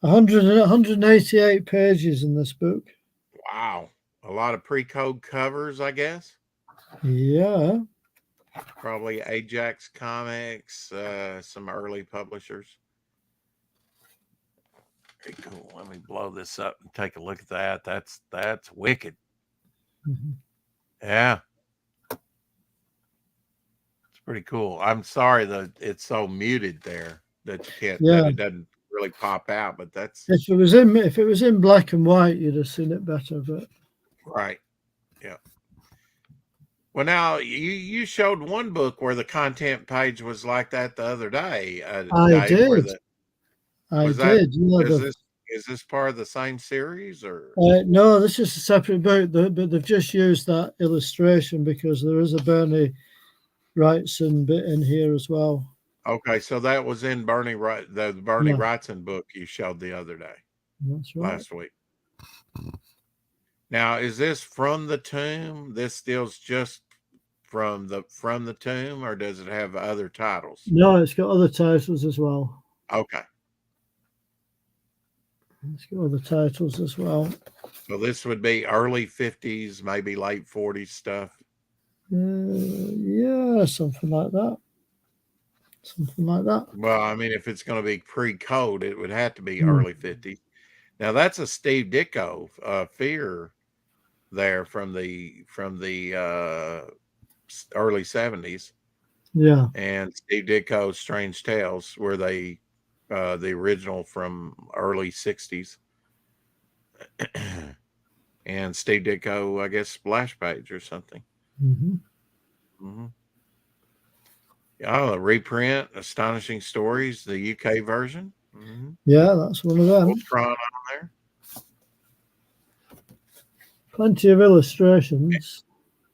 188 pages in this book. Wow. A lot of pre-code covers, I guess. Yeah. Probably Ajax Comics, some early publishers. Very cool. Let me blow this up and take a look at that. That's wicked. Mhm. Yeah. It's pretty cool. I'm sorry that it's so muted there that you can't, that Yeah. it doesn't really pop out, but that's If it was in black and white, you'd have seen it better. But right. Yeah. Well, now you showed one book where the content page was like that the other day, I Dave. Where did. the I was that? did. Yeah. Is this part of the same series or? No, this is a separate book, but they've just used that illustration because there is a Bernie Wrightson bit in here as well. Okay, so that was in the Bernie Yeah. Wrightson book you showed the other day, That's right. last week. Now, is this From the Tomb? This deals just from the tomb, or does it have other titles? No, it's got other titles as well. Okay, It's got other titles as well. so this would be early 50s, maybe late 40s stuff. Yeah, something like that. Something like that. Well, I mean, if it's going to be pre-code, it would have to be Hmm. early 50s. Now, that's a Steve Ditko Fear there from the early 70s. Yeah. And Steve Ditko's Strange Tales were the original from early 60s. And Steve Ditko, I guess, Splash Page or something. Hmm. Mm-hmm. Oh, a reprint, Astonishing Stories, the UK version. Mm-hmm. Yeah, that's one of them. Ultron on there. Plenty of illustrations.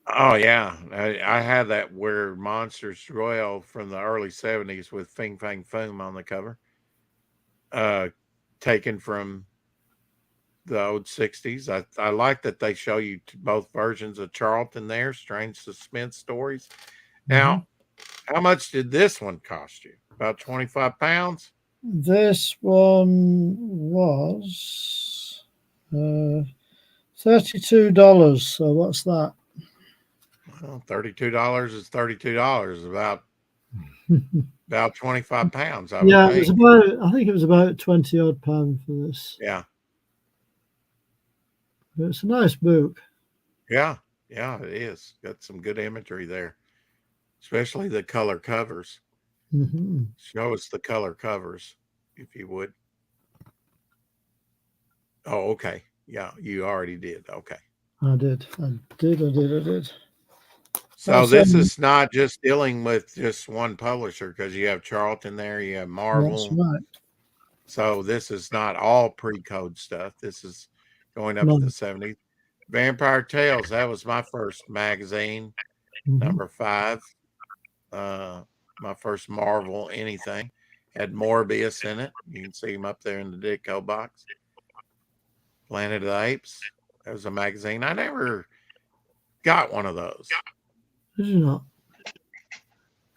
Oh yeah, I had that Where Monsters Dwell from the early 70s with Fing Fang Foom on the cover. Taken from the old 60s. I like that they show you both versions of Charlton there, Strange Suspense Stories. Now, how much did this one cost you? About 25 pounds? This one was $32. So what's that? Well, $32 is $32. About 25 pounds. I Yeah, would it was think. about. I think it was about 20 odd pound for this. Yeah. But it's a nice book. Yeah. Yeah, it is. Got some good imagery there, especially the color covers. Hmm. Show us the color covers, if you would. Oh, okay. Yeah, you already did. Okay. I did. So That's, this is not just dealing with just one publisher because you have Charlton there, you have That's Marvel. right. So this is not all pre-code stuff. This is going up No. to the 70s. Vampire Tales, that was my first magazine, Mhm. number 5. My first Marvel anything. Had Morbius in it. You can see him up there in the Ditko box. Planet of the Apes. That was a magazine. I never got one of those. Did you not?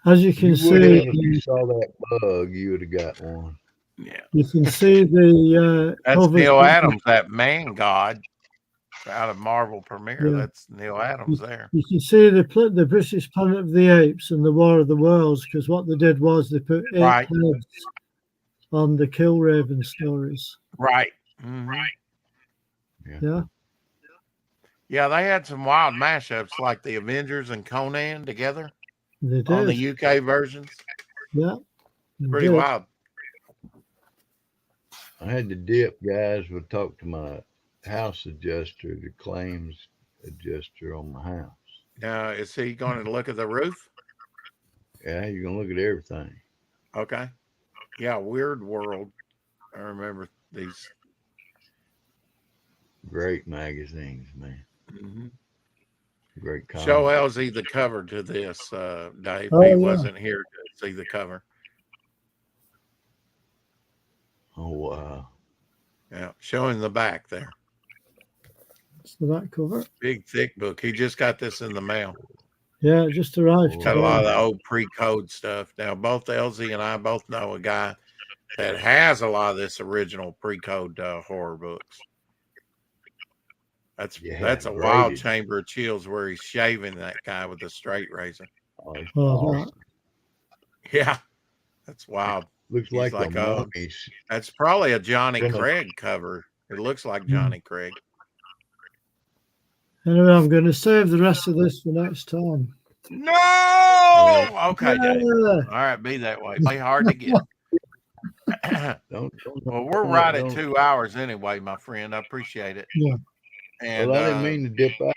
As you can You would see, have if you saw that bug, you would have got one. Yeah. you can see the That's cover. Neil Adams, that man god out of Marvel Premiere. Yeah. That's Neil Adams there. You can see the British Planet of the Apes and the War of the Worlds because what they did was they put 8 Right. heads on the Killraven stories. Right. Mm-hmm. Yeah, Yeah, they had some wild mashups like the Avengers and Conan together they did. on the UK versions. Yeah, they Pretty did. wild. I had the dip guys would talk to my house adjuster, the claims adjuster on my house. Now, is he going to look at the roof? Yeah, you're gonna look at everything. Okay. Yeah, Weird World. I remember these. Great magazines, man. Mm-hmm. Great comics. Show Elsie the cover to this, Dave. Oh, He yeah. wasn't here to see the cover. Oh wow. Yeah, showing the back there. So that cover. Big, thick book. He just got this in the mail. Yeah, it just arrived. Got a lot of today. the old pre-code stuff. Now, both Elsie and I both know a guy that has a lot of this original pre-code horror books. That's Yeah, a wild graded. Chamber of Chills where he's shaving that guy with a straight razor. Oh, it's Oh, awesome. Yeah, that's wild. Looks He's like, like, a mummy's. That's probably a Johnny Been a- Craig cover. It looks like Johnny Craig. Anyway, I'm going to save the rest of this for next time. No. Okay, Dave. Yeah. All right, be that way. Play hard to get. Don't Well, we're right at 2 hours anyway, my friend. I appreciate it. Yeah. And Well, I didn't mean to dip out,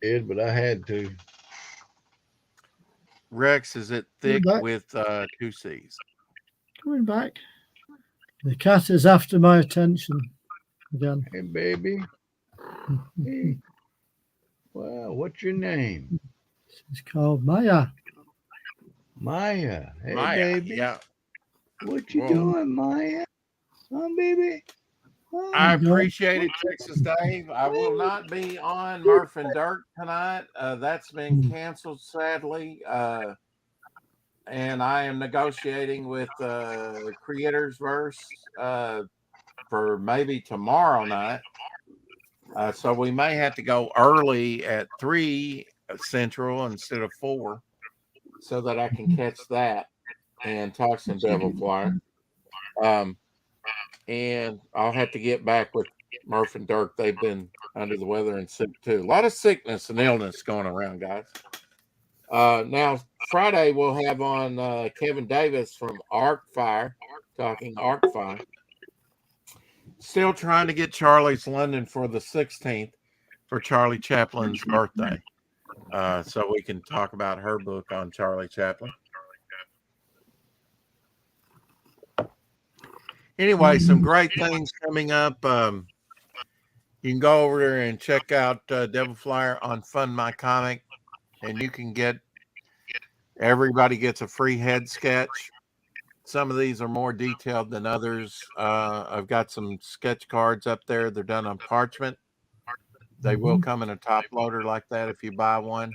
did, but I had to. Rex, is it thick back. with 2 C's? Coming back. The cat is after my attention again. Hey, baby. Hey. Well, what's your name? She's called Maya. Maya. Hey, Maya, baby. yeah. What you Whoa. doing, Maya? Huh, baby? Huh? I appreciate it, Texas Dave. I will not be on Murph and Dirk tonight. That's been canceled, sadly. And I am negotiating with Creators Verse for maybe tomorrow night. So we may have to go early at 3 Central instead of 4 so that I can catch that and talk some Devil Flyer. And I'll have to get back with Murph and Dirk. They've been under the weather and sick too. A lot of sickness and illness going around, guys. Now, Friday we'll have on Kevin Davis from Arcfire, talking Arcfire. Still trying to get Charlie's London for the 16th for Charlie Chaplin's birthday. So we can talk about her book on Charlie Chaplin. Anyway, some great things coming up. You can go over there and check out Devil Flyer on Fund My Comic, and you can get, everybody gets a free head sketch. Some of these are more detailed than others. I've got some sketch cards up there. They're done on parchment. They will come in a top loader like that if you buy one.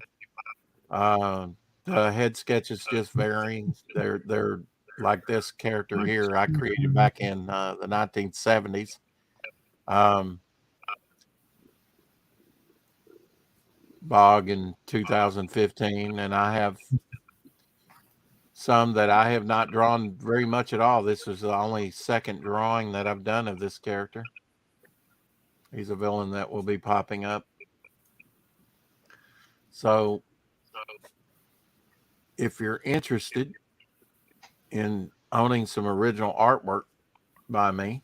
The head sketches just varying. They're like this character here I created back in the 1970s. Bog in 2015, and I have some that I have not drawn very much at all. This is the only second drawing that I've done of this character. He's a villain that will be popping up. So if you're interested in owning some original artwork by me,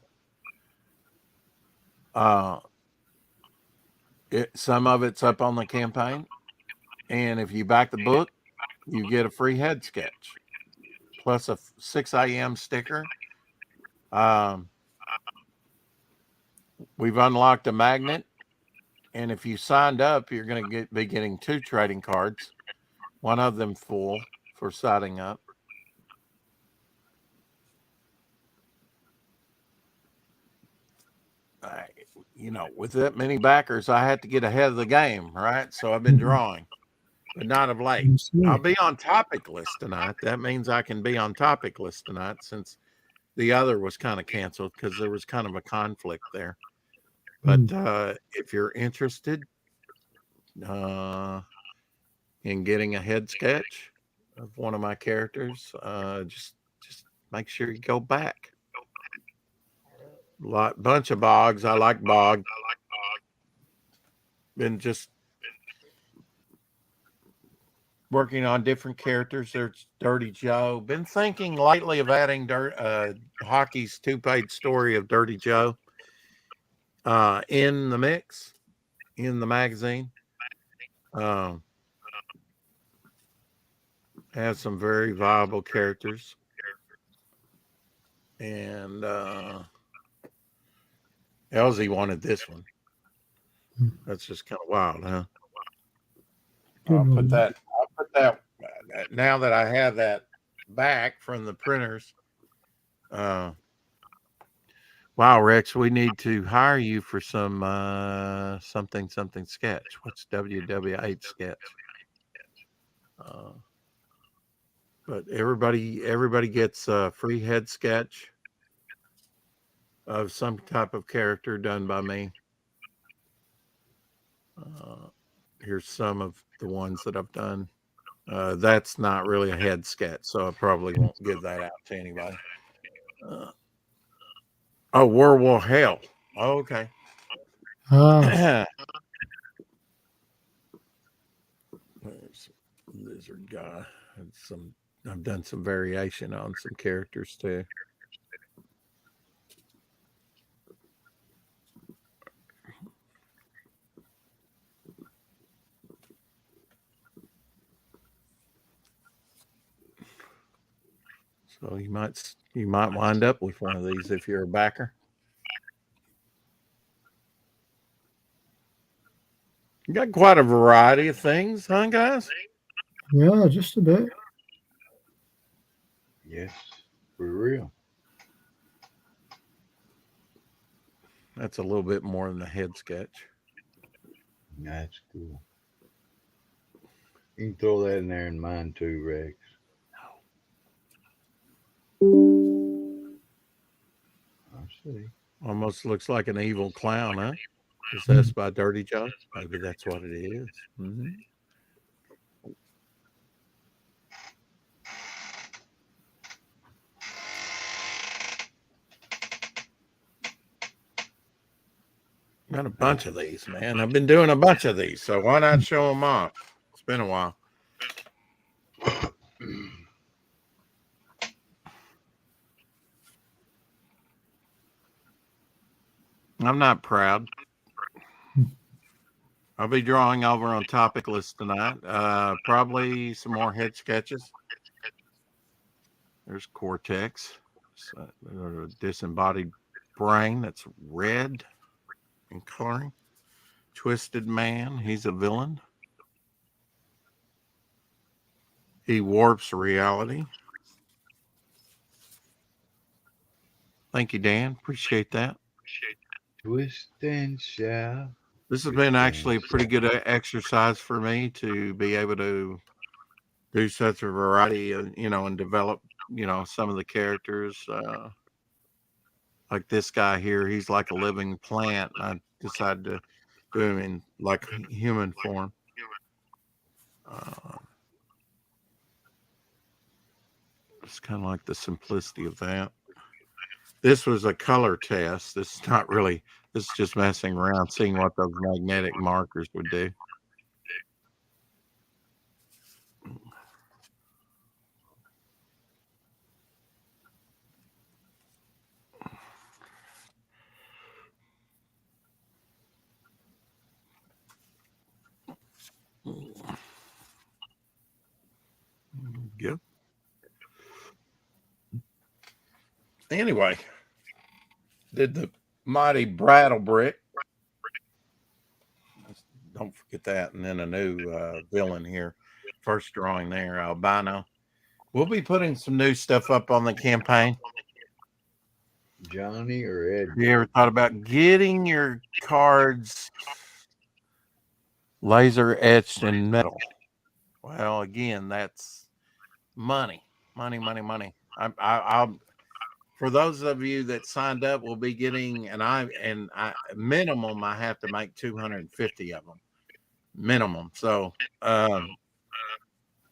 some of it's up on the campaign, and if you back the book, you get a free head sketch plus a 6 a.m. sticker. We've unlocked a magnet, and if you signed up, you're going to be getting 2 trading cards, one of them full for signing up. You know, with that many backers, I had to get ahead of the game, right? So I've been drawing, but not of late. I'll be on topic list tonight. That means I can be on topic list tonight, since the other was kind of canceled because there was kind of a conflict there. But if you're interested in getting a head sketch of one of my characters, just make sure you go back. Bunch of Bogs. I like Bog. Been just working on different characters. There's Dirty Joe. Been thinking lately of adding Hockey's 2-page story of Dirty Joe in the mix, in the magazine. Has some very viable characters. And Elsie wanted this one. That's just kind of wild, huh? I'll put that now that I have that back from the printers. Wow, Rex, we need to hire you for some something sketch. What's WW8 sketch? But everybody gets a free head sketch of some type of character done by me. Here's some of the ones that I've done. That's not really a head sketch, so I probably won't give that out to anybody. World War Hell. Oh, okay. lizard guy. And I've done some variation on some characters too. So you might wind up with one of these if you're a backer. You got quite a variety of things, huh, guys? Yeah, just a bit. Yes, for real. That's a little bit more than the head sketch. That's cool. You can throw that in there in mine too, Rex. I see. Almost looks like an evil clown, huh? Possessed by Dirty John. Maybe that's what it is. Mm-hmm. Got a bunch of these, man. I've been doing a bunch of these, so why not show them off? It's been a while. I'm not proud. I'll be drawing over on Topic List tonight. Probably some more head sketches. There's Cortex. A disembodied brain that's red in coloring. Twisted Man. He's a villain. He warps reality. Thank you, Dan. Appreciate that. Twist and shout. This has been actually a pretty good exercise for me to be able to do such a variety of, and develop, some of the characters. Like this guy here, he's like a living plant. I decided to do him in like human form. It's kind of like the simplicity of that. This was a color test. This is not really, this is just messing around, seeing what those magnetic markers would do. Good. Anyway, did the mighty Brattle Brick. Don't forget that. And then a new villain here. First drawing there, albino. We'll be putting some new stuff up on the campaign. Johnny or Ed? Have you ever thought about getting your cards laser etched in metal? Well, again, that's money. I'll for those of you that signed up, we'll be getting, minimum, I have to make 250 of them minimum. So,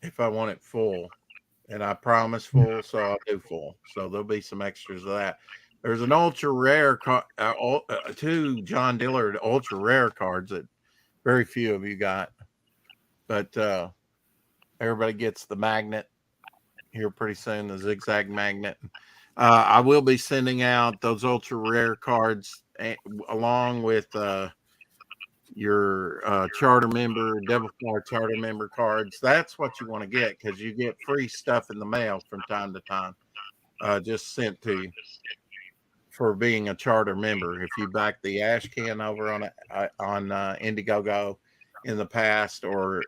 if I want it full, and I promise full, so I'll do full. So there'll be some extras of that. There's an ultra rare two John Dillard ultra rare cards that very few of you got, but everybody gets the magnet here pretty soon, the zigzag magnet. I will be sending out those ultra rare cards along with your charter member, Devil Flower charter member cards. That's what you want to get because you get free stuff in the mail from time to time, just sent to you for being a charter member. If you back the Ash Can over on Indiegogo in the past, or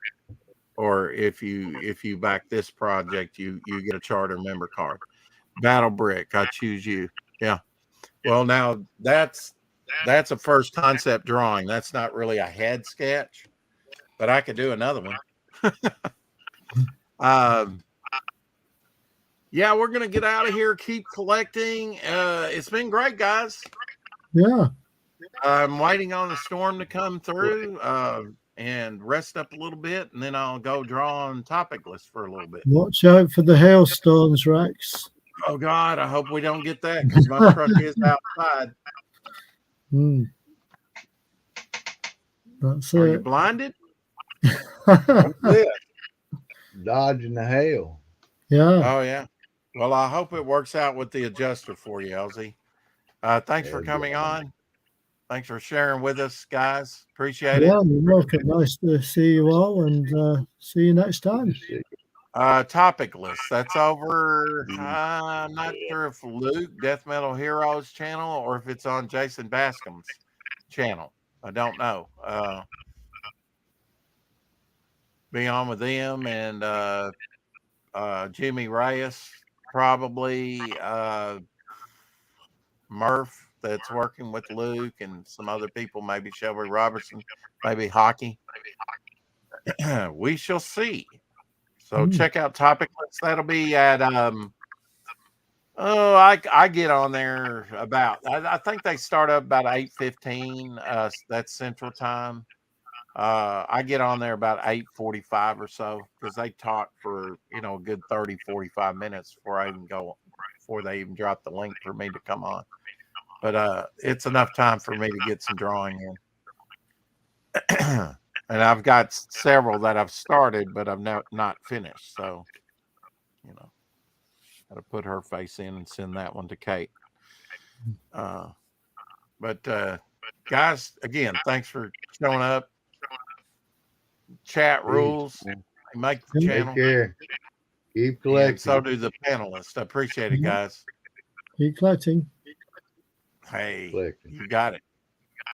if you back this project, you get a charter member card. Battle Brick, I choose you. Yeah. Well, now that's a first concept drawing. That's not really a head sketch, but I could do another one. Yeah, we're gonna get out of here. Keep collecting. It's been great, guys. Yeah. I'm waiting on the storm to come through and rest up a little bit, and then I'll go draw on Topic List for a little bit. Watch out for the hailstones, Rex. Oh God, I hope we don't get that because my truck is outside. That's Are you it. blinded? Yeah. dodging the hail. Yeah. Oh yeah. Well, I hope it works out with the adjuster for you, Elsie. Thanks for Yeah, coming yeah. on. Thanks for sharing with us, guys. Appreciate Yeah, it. you're welcome. Nice to see you all, and see you next time. Topic list. That's over. I'm not sure if Luke Death Metal Heroes channel or if it's on Jason Bascom's channel. I don't know. Be on with them and Jimmy Reyes, probably Murph that's working with Luke and some other people, maybe Shelby Robertson, maybe hockey. We shall see. So check out topic list. That'll be at I get on there about I think they start up about 8:15. That's Central Time. I get on there about 8:45 or so because they talk for a good 30-45 minutes before they even drop the link for me to come on. But it's enough time for me to get some drawing in. And I've got several that I've started, but I've not finished. So, got to put her face in and send that one to Kate. But guys, again, thanks for showing up. Chat rules. Make the channel. Take care. Keep And collecting. so do the panelists. I appreciate it, guys. Keep collecting. Hey, Collecting. you got it.